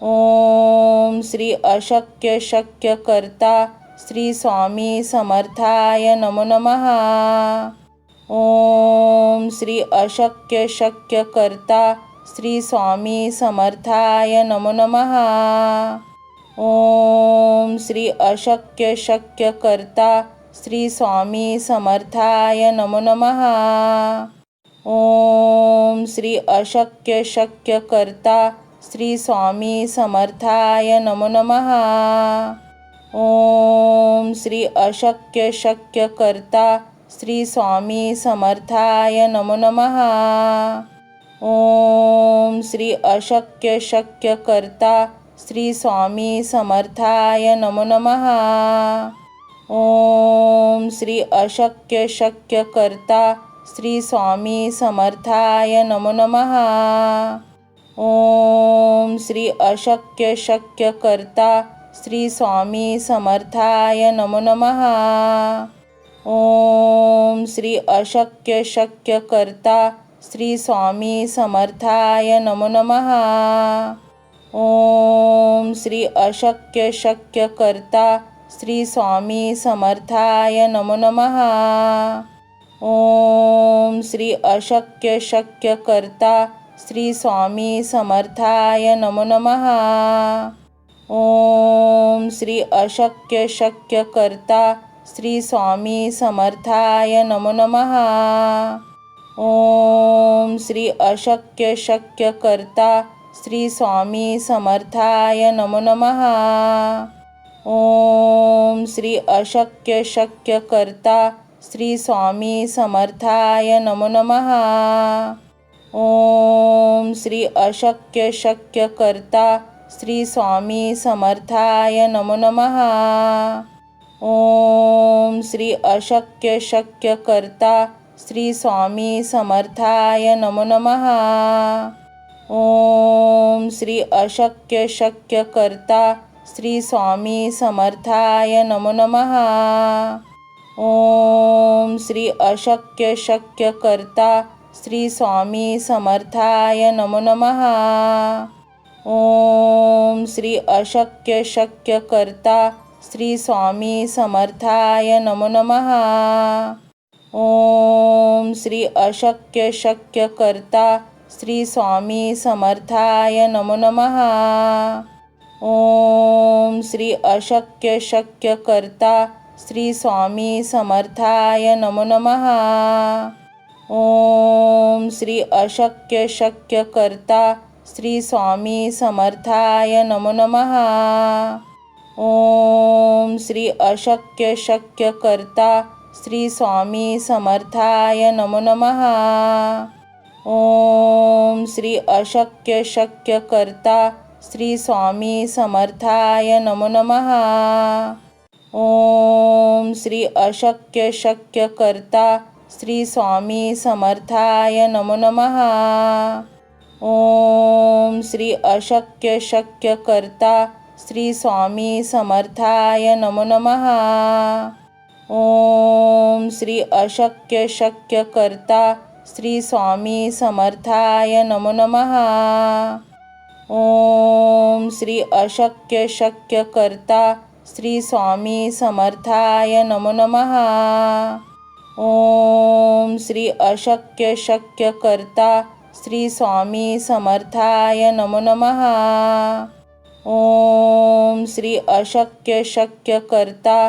ओम श्री अशक्य शक्य कर्ता श्री स्वामी समर्थाय नमो नमः. ओम श्री अशक्य शक्य कर्ता श्री स्वामी समर्थाय नमो नमः. ओम श्री अशक्य शक्य कर्ता श्री स्वामी समर्थाय नमो नमः. ओम श्री अशक्य शक्य कर्ता श्री स्वामी समर्थाय नमो नमः. ओम श्री अशक्य शक्य कर्ता श्री स्वामी समर्थाय नमो नमः. ओम श्री अशक्य शक्य कर्ता श्री स्वामी समर्थाय नमो नमः. ओम श्री अशक्य शक्य कर्ता श्री स्वामी समर्थाय नमो नमः. ओम श्री अशक्य शक्य कर्ता श्री स्वामी समर्थाय नमो नमः. ओम श्री अशक्य शक्य कर्ता श्री स्वामी समर्थाय नमो नमः. ओम श्री अशक्य शक्य कर्ता श्री स्वामी समर्थाय नमो नमः. ओम श्री अशक्य शक्य कर्ता श्री स्वामी समर्थाय नमो नमः. ओम श्री अशक्य शक्य कर्ता श्री स्वामी समर्थाय नमो नमः. ओम श्री अशक्य शक्य कर्ता श्री स्वामी समर्थाय नमो नमः. ओम श्री अशक्य शक्य कर्ता श्री स्वामी समर्थाय नमो नमः. ओम श्री अशक्य शक्य कर्ता श्री स्वामी समर्थाय नमो नमः. ओम श्री अशक्य शक्य कर्ता श्री स्वामी समर्थाय नमो नमः. ओम श्री अशक्य शक्य कर्ता श्री स्वामी समर्थाय नमो नमः. ओम श्री अशक्य शक्य कर्ता श्री स्वामी समर्थाय नमो नमः. ओम श्री अशक्य शक्य कर्ता श्री स्वामी समर्थाय नमो नमः. ओम श्री अशक्य शक्य कर्ता श्री स्वामी समर्थाय नमो नमः. ओम श्री अशक्य शक्य कर्ता श्री स्वामी समर्थाय नमो नमः. ओम श्री अशक्य शक्य कर्ता श्री स्वामी समर्थाय नमो नमः. ओम श्री अशक्य शक्य कर्ता श्री स्वामी समर्थाय नमो नमः. ओम श्री अशक्य शक्य कर्ता श्री स्वामी समर्थाय नमो नमः. ओम श्री अशक्य शक्य कर्ता श्री स्वामी समर्थाय नमो नमः. ओम श्री अशक्य शक्य कर्ता श्री स्वामी समर्थाय नमो नमः. ओम श्री अशक्य शक्य कर्ता श्री स्वामी समर्थाय नमो नमः. ओम श्री अशक्य शक्य कर्ता श्री स्वामी समर्थाय नमो नमः. ओम श्री अशक्य शक्य कर्ता श्री स्वामी समर्थाय नमो नमः. ओम श्री अशक्य शक्य कर्ता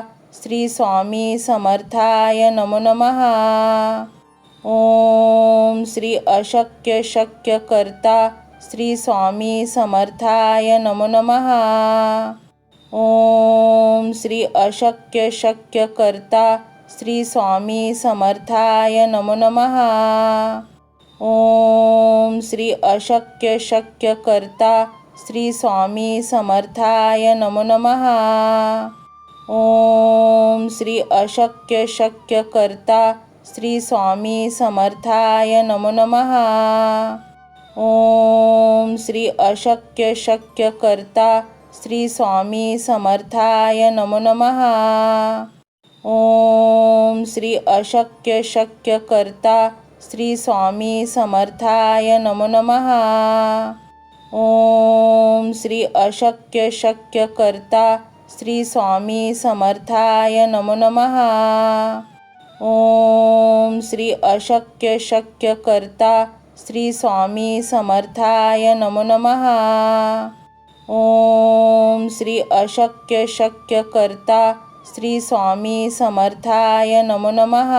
श्री स्वामी समर्थाय नमो नमः. ओम श्री अशक्य शक्य कर्ता श्री स्वामी समर्थाय नमो नमः. ओम श्री अशक्य शक्य कर्ता श्री स्वामी समर्थाय नमो नमः. ओम श्री अशक्य शक्य कर्ता श्री स्वामी समर्थाय नमो नमः. ओम श्री अशक्य शक्य कर्ता श्री स्वामी समर्थाय नमो नमः. ओम श्री अशक्य शक्य कर्ता श्री स्वामी समर्थाय नमो नमः. ओम श्री अशक्य शक्य कर्ता श्री स्वामी समर्थाय नमो नमः. ओम श्री अशक्य शक्य कर्ता श्री स्वामी समर्थाय नमो नमः. ओम श्री अशक्य शक्य कर्ता श्री स्वामी समर्थाय नमो नमः. ओम श्री अशक्य शक्य कर्ता श्री स्वामी समर्थाय नमो नमः.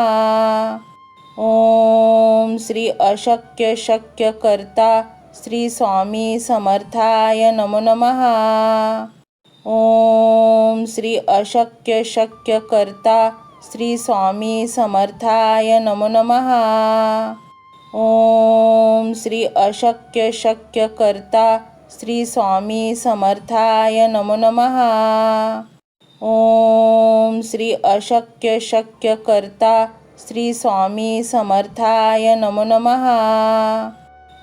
ओम श्री अशक्य शक्य कर्ता श्री स्वामी समर्थाय नमो नमः. ओम श्री अशक्य शक्य कर्ता श्री स्वामी समर्थाय नमो नमः. ओम श्री अशक्य शक्य कर्ता श्री स्वामी समर्थाय नमो नमः. ओम श्री अशक्य शक्य कर्ता श्री स्वामी समर्थाय नमो नमः.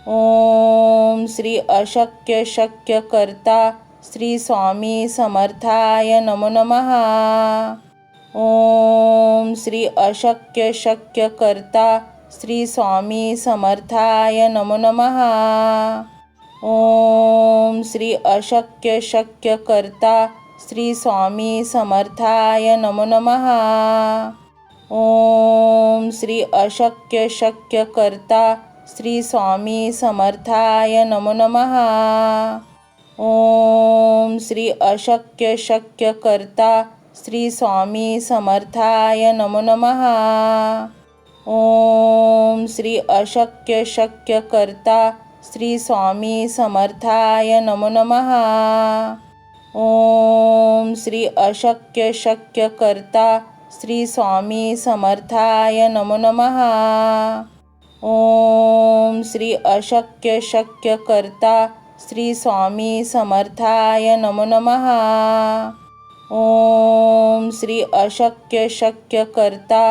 ओम श्री अशक्य शक्य कर्ता श्री स्वामी समर्थाय नमो नमः. ओम श्री अशक्य शक्य कर्ता श्री स्वामी समर्थाय नमो नमः. ओम श्री अशक्य शक्य कर्ता श्री स्वामी समर्थाय नमो नमः. ओम श्री अशक्य शक्य कर्ता श्री स्वामी समर्थाय नमो नमः. ओम श्री अशक्य शक्य कर्ता श्री स्वामी समर्थाय नमो नमः. ओम श्री अशक्य शक्य कर्ता श्री स्वामी समर्थाय नमो नमः. ओम श्री अशक्य शक्य कर्ता श्री स्वामी समर्थाय नमो नमः. ओम श्री अशक्य शक्य कर्ता श्री स्वामी समर्थाय नमो नमः. ओम श्री अशक्य शक्य कर्ता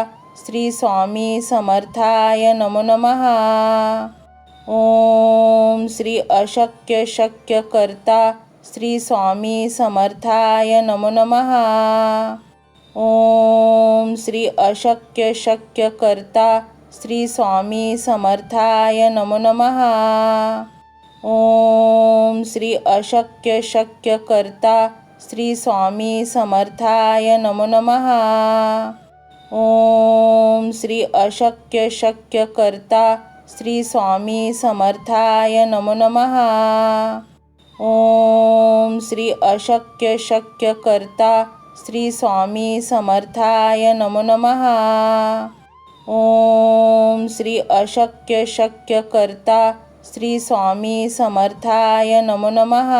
श्री स्वामी समर्थाय नमो नमः. ओम श्री अशक्य शक्य कर्ता श्री स्वामी समर्थाय नमो नमः. ओम श्री अशक्य शक्य कर्ता श्री स्वामी समर्थाय नमो नमः. ओम श्री अशक्य शक्य कर्ता श्री स्वामी समर्थाय नमो नमः. ओम श्री अशक्य शक्य कर्ता श्री स्वामी समर्थाय नमो नमः. ओम श्री अशक्य शक्य कर्ता श्री स्वामी समर्थाय नमो नमः. ओम श्री अशक्य शक्य कर्ता श्री स्वामी समर्थाय नमो नमः.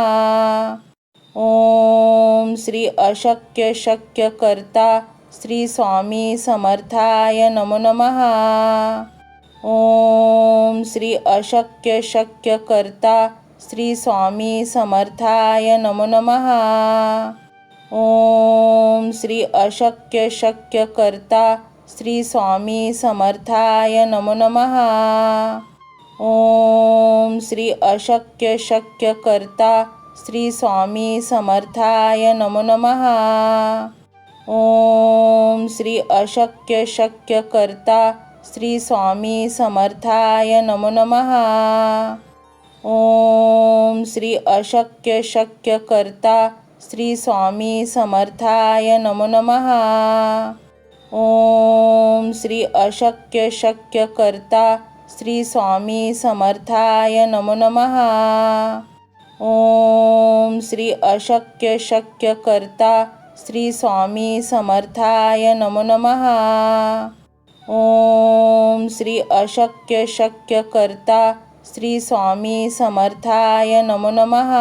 ओम श्री अशक्य शक्य कर्ता श्री स्वामी समर्थाय नमो नमः. ओम श्री अशक्य शक्य कर्ता श्री स्वामी समर्थाय नमो नमः. ओम श्री अशक्य शक्य कर्ता श्री स्वामी समर्थाय नमो नमः. ओम श्री अशक्य शक्य कर्ता श्री स्वामी समर्थाय नमो नमः. ओम श्री अशक्य शक्य कर्ता श्री स्वामी समर्थाय नमो नमः. ओम श्री अशक्य शक्य कर्ता श्री स्वामी समर्थाय नमो नमः. ओम श्री अशक्य शक्य कर्ता श्री स्वामी समर्थाय नमो नमः. ओम श्री अशक्य शक्य कर्ता श्री स्वामी समर्थाय नमो नमः. ओम श्री अशक्य शक्य कर्ता श्री स्वामी समर्थाय नमो नमः.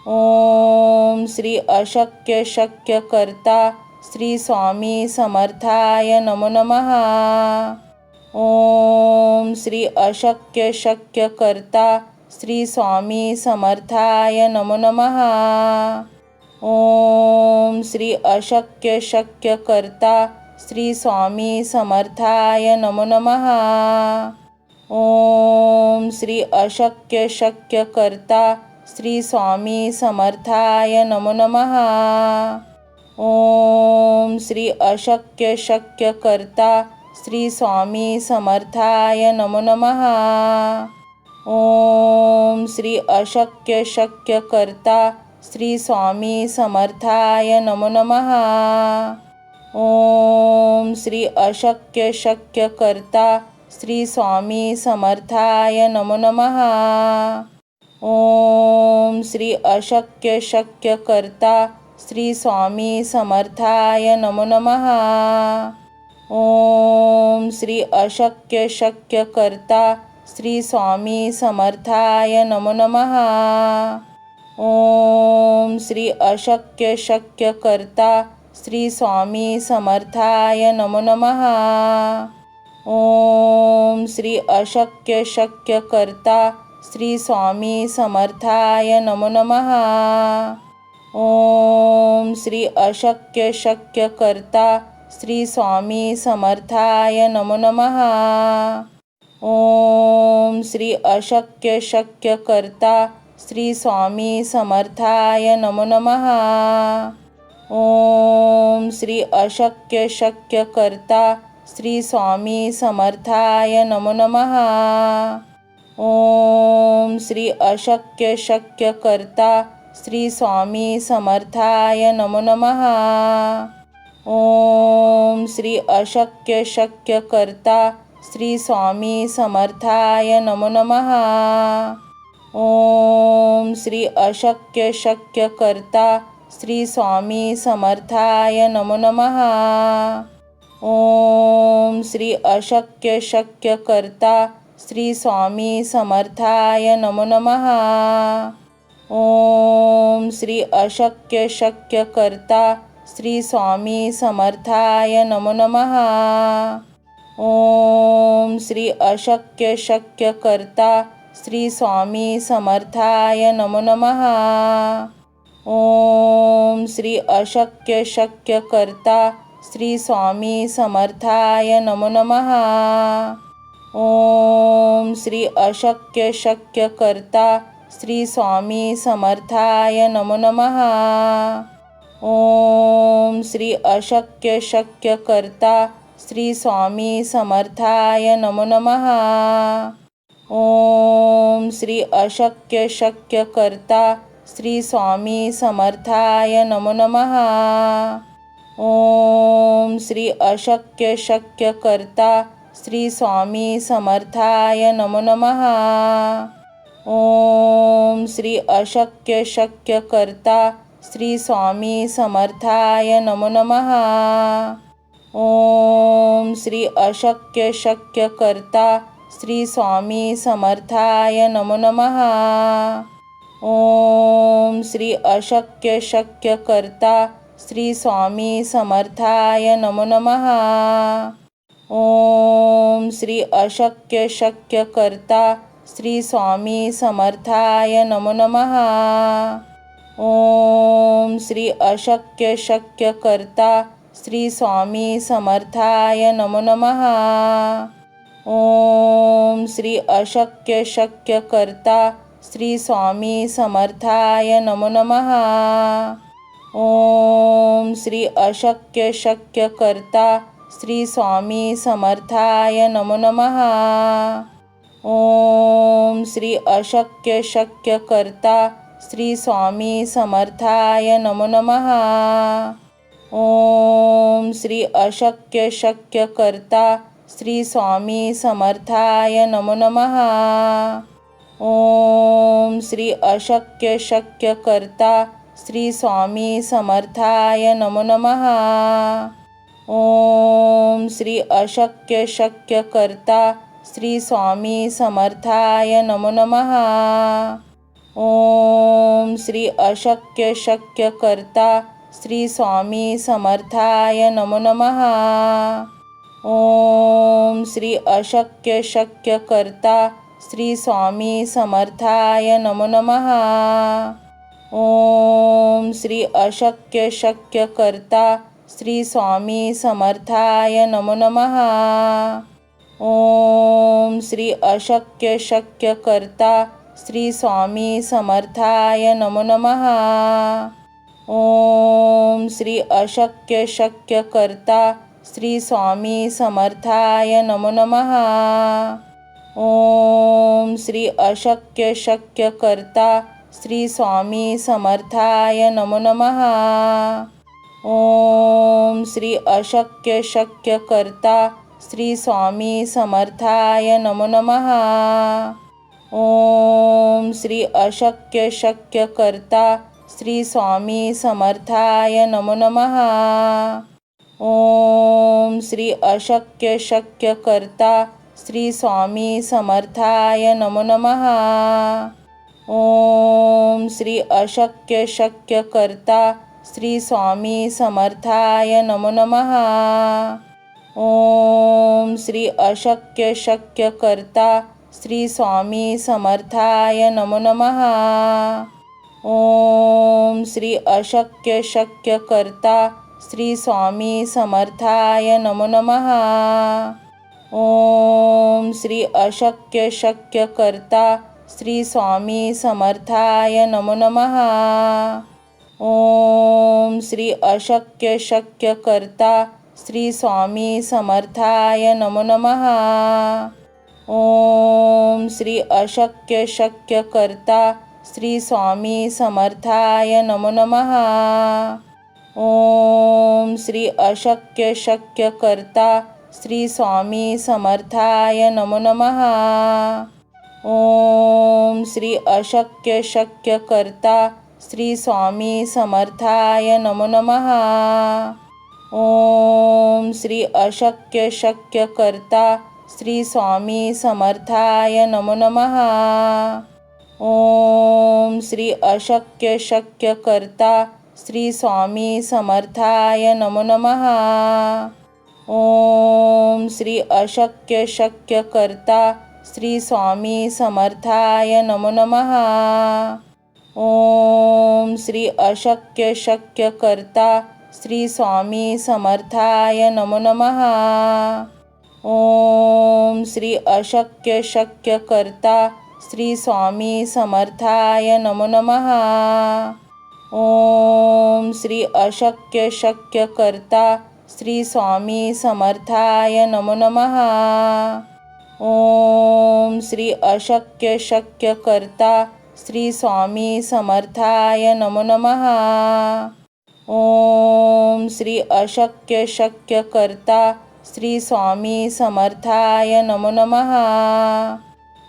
ओम श्री अशक्य शक्य कर्ता श्री स्वामी समर्थाय नमो नमः. ओम श्री अशक्य शक्य कर्ता श्री स्वामी समर्थाय नमो नमः. ओम श्री अशक्य शक्य कर्ता श्री स्वामी समर्थाय नमो नमः. ओम श्री अशक्य शक्य कर्ता श्री स्वामी समर्थाय नमो नमः. ओम श्री अशक्य शक्य कर्ता श्री स्वामी समर्थाय नमो नमः. ओम श्री अशक्य शक्य कर्ता श्री स्वामी समर्थाय नमो नमः. ओम श्री अशक्य शक्य कर्ता श्री स्वामी समर्थाय नमो नमः. ओम श्री अशक्य शक्य कर्ता श्री स्वामी समर्थाय नमो नमः. ओम श्री अशक्य शक्य कर्ता श्री स्वामी समर्थाय नमो नमः. ओम श्री अशक्य शक्य कर्ता श्री स्वामी समर्थाय नमो नमः. ओम श्री अशक्य शक्य कर्ता श्री स्वामी समर्थाय नमो नमः. ओम श्री अशक्य शक्य कर्ता श्री स्वामी समर्थाय नमो नमः. ओम श्री अशक्य शक्य कर्ता श्री स्वामी समर्थाय नमो नमः. ओम श्री अशक्य शक्य कर्ता श्री स्वामी समर्थाय नमो नमः. ओम श्री अशक्य शक्य कर्ता श्री स्वामी समर्थाय नमो नमः. ओम श्री अशक्य शक्य कर्ता श्री स्वामी समर्थाय नमो नमः. ओम श्री अशक्य शक्य कर्ता श्री स्वामी समर्थाय नमो नमः. ओम श्री अशक्य शक्य कर्ता श्री स्वामी समर्थाय नमो नमः. ओम श्री अशक्य शक्य कर्ता श्री स्वामी समर्थाय नमो नमः. ओम श्री अशक्य शक्य कर्ता श्री स्वामी समर्थाय नमो नमः. ओम श्री अशक्य शक्य कर्ता श्री स्वामी समर्थाय नमो नमः. ओम श्री अशक्य शक्य कर्ता श्री स्वामी समर्थाय नमो नमः. ओम श्री अशक्य शक्य कर्ता श्री स्वामी समर्थाय नमो नमः. ओम श्री अशक्य शक्य कर्ता श्री स्वामी समर्थाय नमो नमः. ओम श्री अशक्य शक्य कर्ता श्री स्वामी समर्थाय नमो नमः. ओम श्री अशक्य शक्य कर्ता श्री स्वामी समर्थाय नमो नमः. ओम श्री अशक्य शक्य कर्ता श्री स्वामी समर्थाय नमो नमः. ओम श्री अशक्य शक्य कर्ता श्री स्वामी समर्थाय नमो नमः. ओम श्री अशक्य शक्य कर्ता श्री स्वामी समर्थाय नमो नमः. ओम श्री अशक्य शक्य कर्ता श्री स्वामी समर्थाय नमो नमः. ओम श्री अशक्य शक्य कर्ता श्री स्वामी समर्थाय नमो नमः. ओम श्री अशक्य शक्य कर्ता श्री स्वामी समर्थाय नमो नमः. ओम श्री अशक्य शक्य कर्ता श्री स्वामी समर्थाय नमो नमः. ओम श्री अशक्य शक्य कर्ता श्री स्वामी समर्थाय नमो नमः. ओम श्री अशक्य शक्य कर्ता श्री स्वामी समर्थाय नमो नमः. ओम श्री अशक्य शक्य कर्ता श्री स्वामी समर्थाय नमो नमः. ओम श्री अशक्य शक्य कर्ता श्री स्वामी समर्थाय नमो नमः. ओम श्री अशक्य शक्य कर्ता श्री स्वामी समर्थाय नमो नमः. ओम श्री अशक्य शक्य कर्ता श्री स्वामी समर्थाय नमो नमः. ओम श्री अशक्य शक्य कर्ता श्री स्वामी समर्थाय नमो नमः. ओम श्री अशक्य शक्य कर्ता श्री स्वामी समर्थाय नमो नमः. ओम श्री अशक्य शक्य कर्ता श्री स्वामी समर्थाय नमो नमः. ओम श्री अशक्य शक्य कर्ता श्री स्वामी समर्थाय नमो नमः. ओम श्री अशक्य शक्य कर्ता श्री स्वामी समर्थाय नमो नमः. ओम श्री अशक्य शक्य कर्ता श्री स्वामी समर्थाय नमो नमः. ओम श्री अशक्य शक्य कर्ता श्री स्वामी समर्थाय नमो नमः. ओम श्री अशक्य शक्य कर्ता श्री स्वामी समर्थाय नमो नमः. ओम श्री अशक्य शक्य कर्ता श्री स्वामी समर्थाय नमो नमः. ओम श्री अशक्य शक्य कर्ता श्री स्वामी समर्थाय नमो नमः. ओम श्री अशक्य शक्य कर्ता श्री स्वामी समर्थाय नमो नमः. ओम श्री अशक्य शक्य कर्ता श्री स्वामी समर्थाय नमो नमः. ओम श्री अशक्य शक्य कर्ता श्री स्वामी समर्थाय नमो नमः. ओम श्री अशक्य शक्य कर्ता श्री स्वामी समर्थाय नमो नमः. ओम श्री अशक्य शक्य कर्ता श्री स्वामी समर्थाय नमो नमः. ओम श्री अशक्य शक्य कर्ता श्री स्वामी समर्थाय नमो नमः. ओम श्री अशक्य शक्य कर्ता श्री स्वामी समर्थाय नमो नमः. ओम श्री अशक्य शक्य कर्ता श्री स्वामी समर्थाय नमो नमः. ओम श्री अशक्य शक्य कर्ता श्री स्वामी समर्थाय नमो नमः. ओम श्री अशक्य शक्य कर्ता श्री स्वामी समर्थाय नमो नमः. ओम श्री अशक्य शक्य कर्ता श्री स्वामी समर्थाय नमो नमः. ओम श्री अशक्य शक्य कर्ता श्री स्वामी समर्थाय नमो नमः.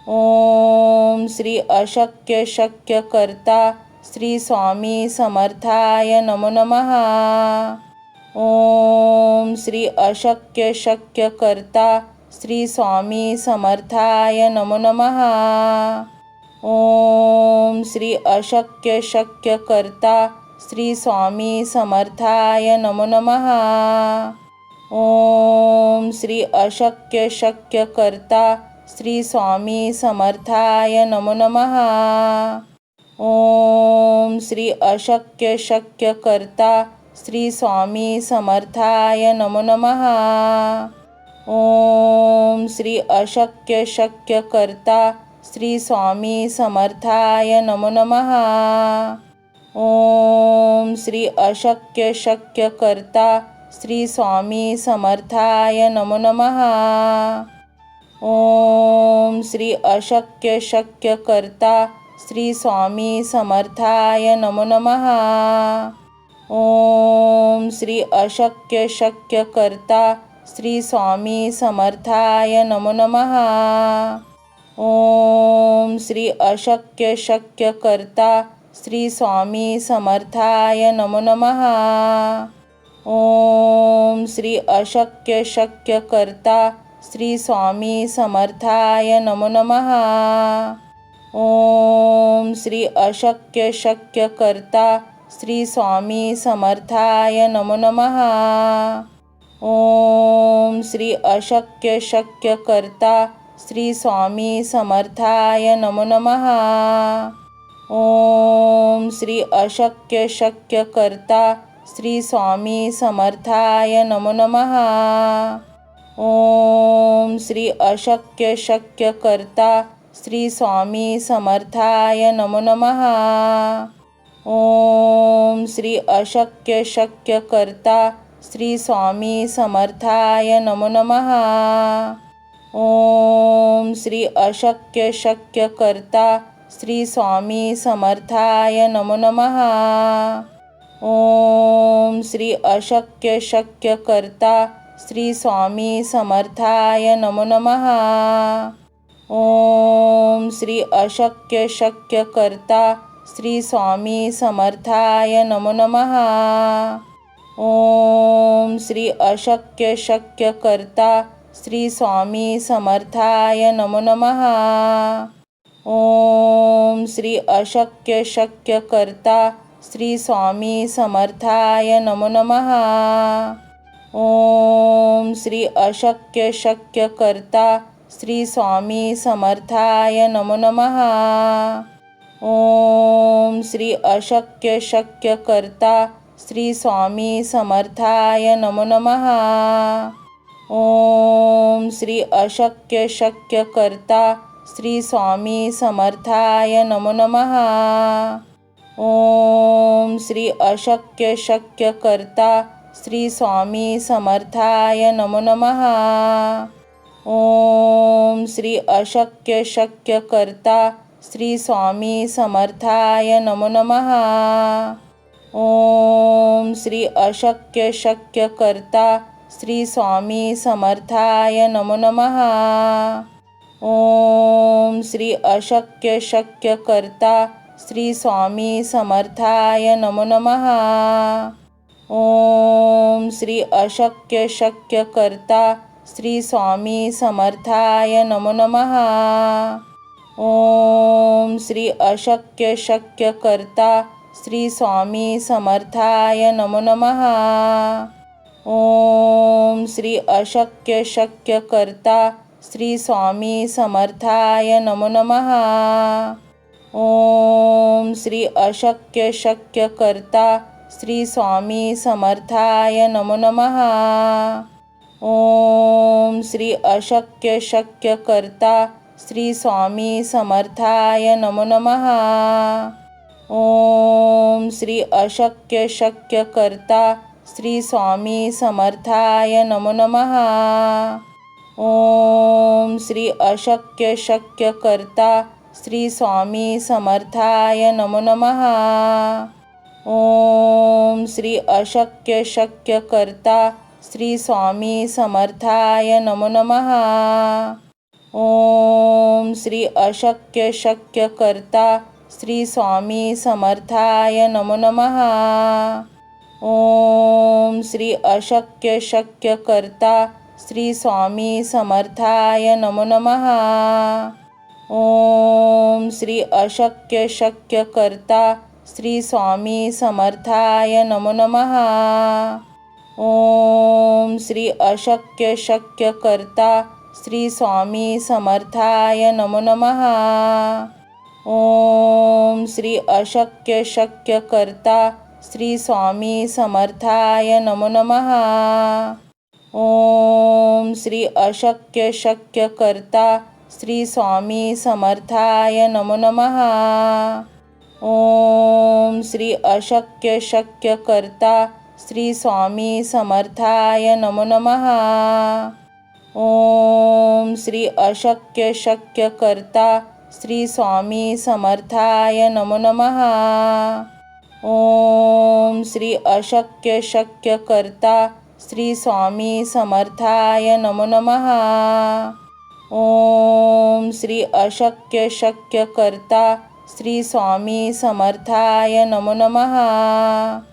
ओम श्री अशक्य शक्य कर्ता श्री स्वामी समर्थाय नमो नमः. ओम श्री अशक्य शक्य कर्ता श्री स्वामी समर्थाय नमो नमः. ओम श्री अशक्य शक्य कर्ता श्री स्वामी समर्थाय नमो नमः. ओम श्री अशक्य शक्य कर्ता श्री स्वामी समर्थाय नमो नमः. ओम श्री अशक्य शक्य कर्ता श्री स्वामी समर्थाय नमो नमः. ओम श्री अशक्य शक्य कर्ता श्री स्वामी समर्थाय नमो नमः. ओम श्री अशक्य शक्य कर्ता श्री स्वामी समर्थाय नमो नमः. ओम श्री अशक्य शक्य कर्ता श्री स्वामी समर्थाय नमो नमः. ओम श्री अशक्य शक्य कर्ता श्री स्वामी समर्थाय नमो नमः. ओम श्री अशक्य शक्य कर्ता श्री स्वामी समर्थाय नमो नमः. ओम श्री अशक्य शक्य कर्ता श्री स्वामी समर्थाय नमो नमः. ओम श्री अशक्य शक्य कर्ता श्री स्वामी समर्थाय नमो नमः. ओम श्री अशक्य शक्य कर्ता श्री स्वामी समर्थाय नमो नमः. ओम श्री अशक्य शक्य कर्ता श्री स्वामी समर्थाय नमो नमः. ओम श्री अशक्य शक्य कर्ता श्री स्वामी समर्थाय नमो नमः. ओम श्री अशक्य शक्य कर्ता श्री स्वामी समर्थाय नमो नमः. ओम श्री अशक्य शक्य कर्ता श्री स्वामी समर्थाय नमो नमः. ओम श्री अशक्य शक्य कर्ता श्री स्वामी समर्थाय नमो नमः. ओम श्री अशक्य शक्य कर्ता श्री स्वामी समर्थाय नमो नमः. ओम श्री अशक्य शक्य करता श्री स्वामी समर्थाय नमो नमः. ओम श्री अशक्य शक्य करता श्री स्वामी समर्थाय नमो नमः. ओम श्री अशक्य शक्य करता श्री स्वामी समर्थाय नमो नमः. ओम श्री अशक्य शक्य करता श्री स्वामी समर्थाय नमो नमः. ओम श्री अशक्य शक्य करता श्री स्वामी समर्थाय नमो नमः. ओम श्री अशक्य शक्य करता श्री स्वामी समर्थाय नमो नमः. ओम श्री अशक्य शक्य करता श्री स्वामी समर्थाय नमो नमः. ओम श्री अशक्य शक्य करता श्री स्वामी समर्थाय नमो नमः. ओम श्री अशक्य शक्य करता श्री स्वामी समर्थाय नमो नमः. ओम श्री अशक्य शक्य करता श्री स्वामी समर्थाय नमो नमः. ओम श्री अशक्य शक्य करता श्री स्वामी समर्थाय नमो नमः. ओम श्री अशक्य शक्य करता श्री स्वामी समर्थाय नमो नमः. ओम श्री अशक्य शक्य करता श्री स्वामी समर्थाय नमो नमः. ओम श्री अशक्य शक्य करता श्री स्वामी समर्थाय नमो नमः. ओम श्री अशक्य शक्य करता श्री स्वामी समर्थाय नमो नमः. ओम श्री अशक्य शक्य करता श्री स्वामी समर्थाय नमो नमः. ओम श्री अशक्य शक्य करता श्री स्वामी समर्थाय नमो नमः. ओम श्री अशक्य शक्य करता श्री स्वामी समर्थाय नमो नमः. ओम श्री अशक्य शक्य करता श्री स्वामी समर्थाय नमो नमः. ओम श्री अशक्य शक्य करता श्री स्वामी समर्थाय नमो नमः. ओम श्री अशक्य शक्य करता श्री स्वामी समर्थाय नमो नमः. ओम श्री अशक्य शक्य करता श्री स्वामी समर्थाय नमो नमः. ओम श्री अशक्य शक्य करता श्री स्वामी समर्थाय नमो नमः. ओम श्री अशक्य शक्य करता श्री स्वामी समर्थाय नमो नमः. ओम श्री अशक्य शक्य करता श्री स्वामी समर्थाय नमो नमः. ओम श्री अशक्य शक्य करता श्री स्वामी समर्थाय नमो नमः. ओम श्री अशक्य शक्य करता श्री स्वामी समर्थाय नमो नमः.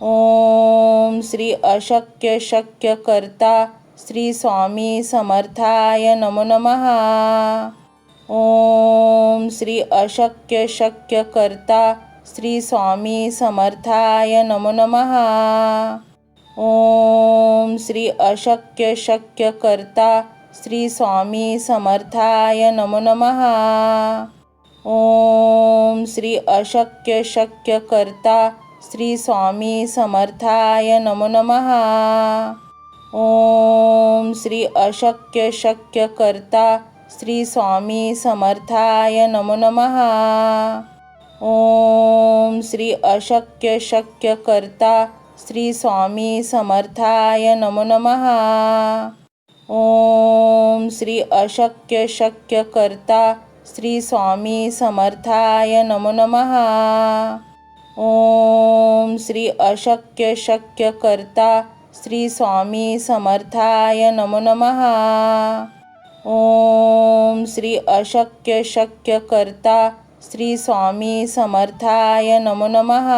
ओम श्री अशक्य शक्य करता श्री स्वामी समर्थाय नमो नमः. ओम श्री अशक्य शक्य करता श्री स्वामी समर्थाय नमो नमः. ओम श्री अशक्य शक्य करता श्री स्वामी समर्थाय नमो नमः. ओम श्री अशक्य शक्य करता श्री स्वामी समर्थाय नमो नमः. ओम श्री अशक्य शक्य करता श्री स्वामी समर्थाय नमो नमः. ओम श्री अशक्य शक्य करता श्री स्वामी समर्थाय नमो नमः. ओम श्री अशक्य शक्य करता श्री स्वामी समर्थाय नमो नमः. ओम श्री अशक्य शक्य करता श्री स्वामी समर्थाय नमो नमः. ओम श्री अशक्य शक्य करता श्री स्वामी समर्थाय नमो नमः.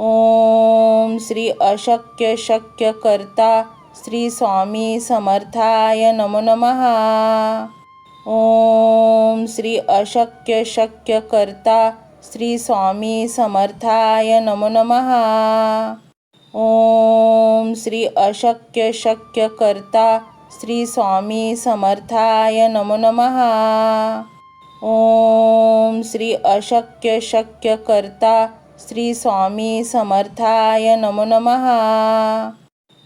ओम श्री अशक्य शक्य कर्ता श्री स्वामी समर्थाय नमो नमः. ओम श्री अशक्य शक्य कर्ता श्री स्वामी समर्थाय नमो नमः. ओम श्री अशक्य शक्य कर्ता श्री स्वामी समर्थाय नमो नमः. ओम श्री अशक्य शक्य कर्ता श्री स्वामी समर्थाय नमो नमः.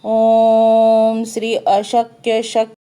ओम श्री अशक्य शक्य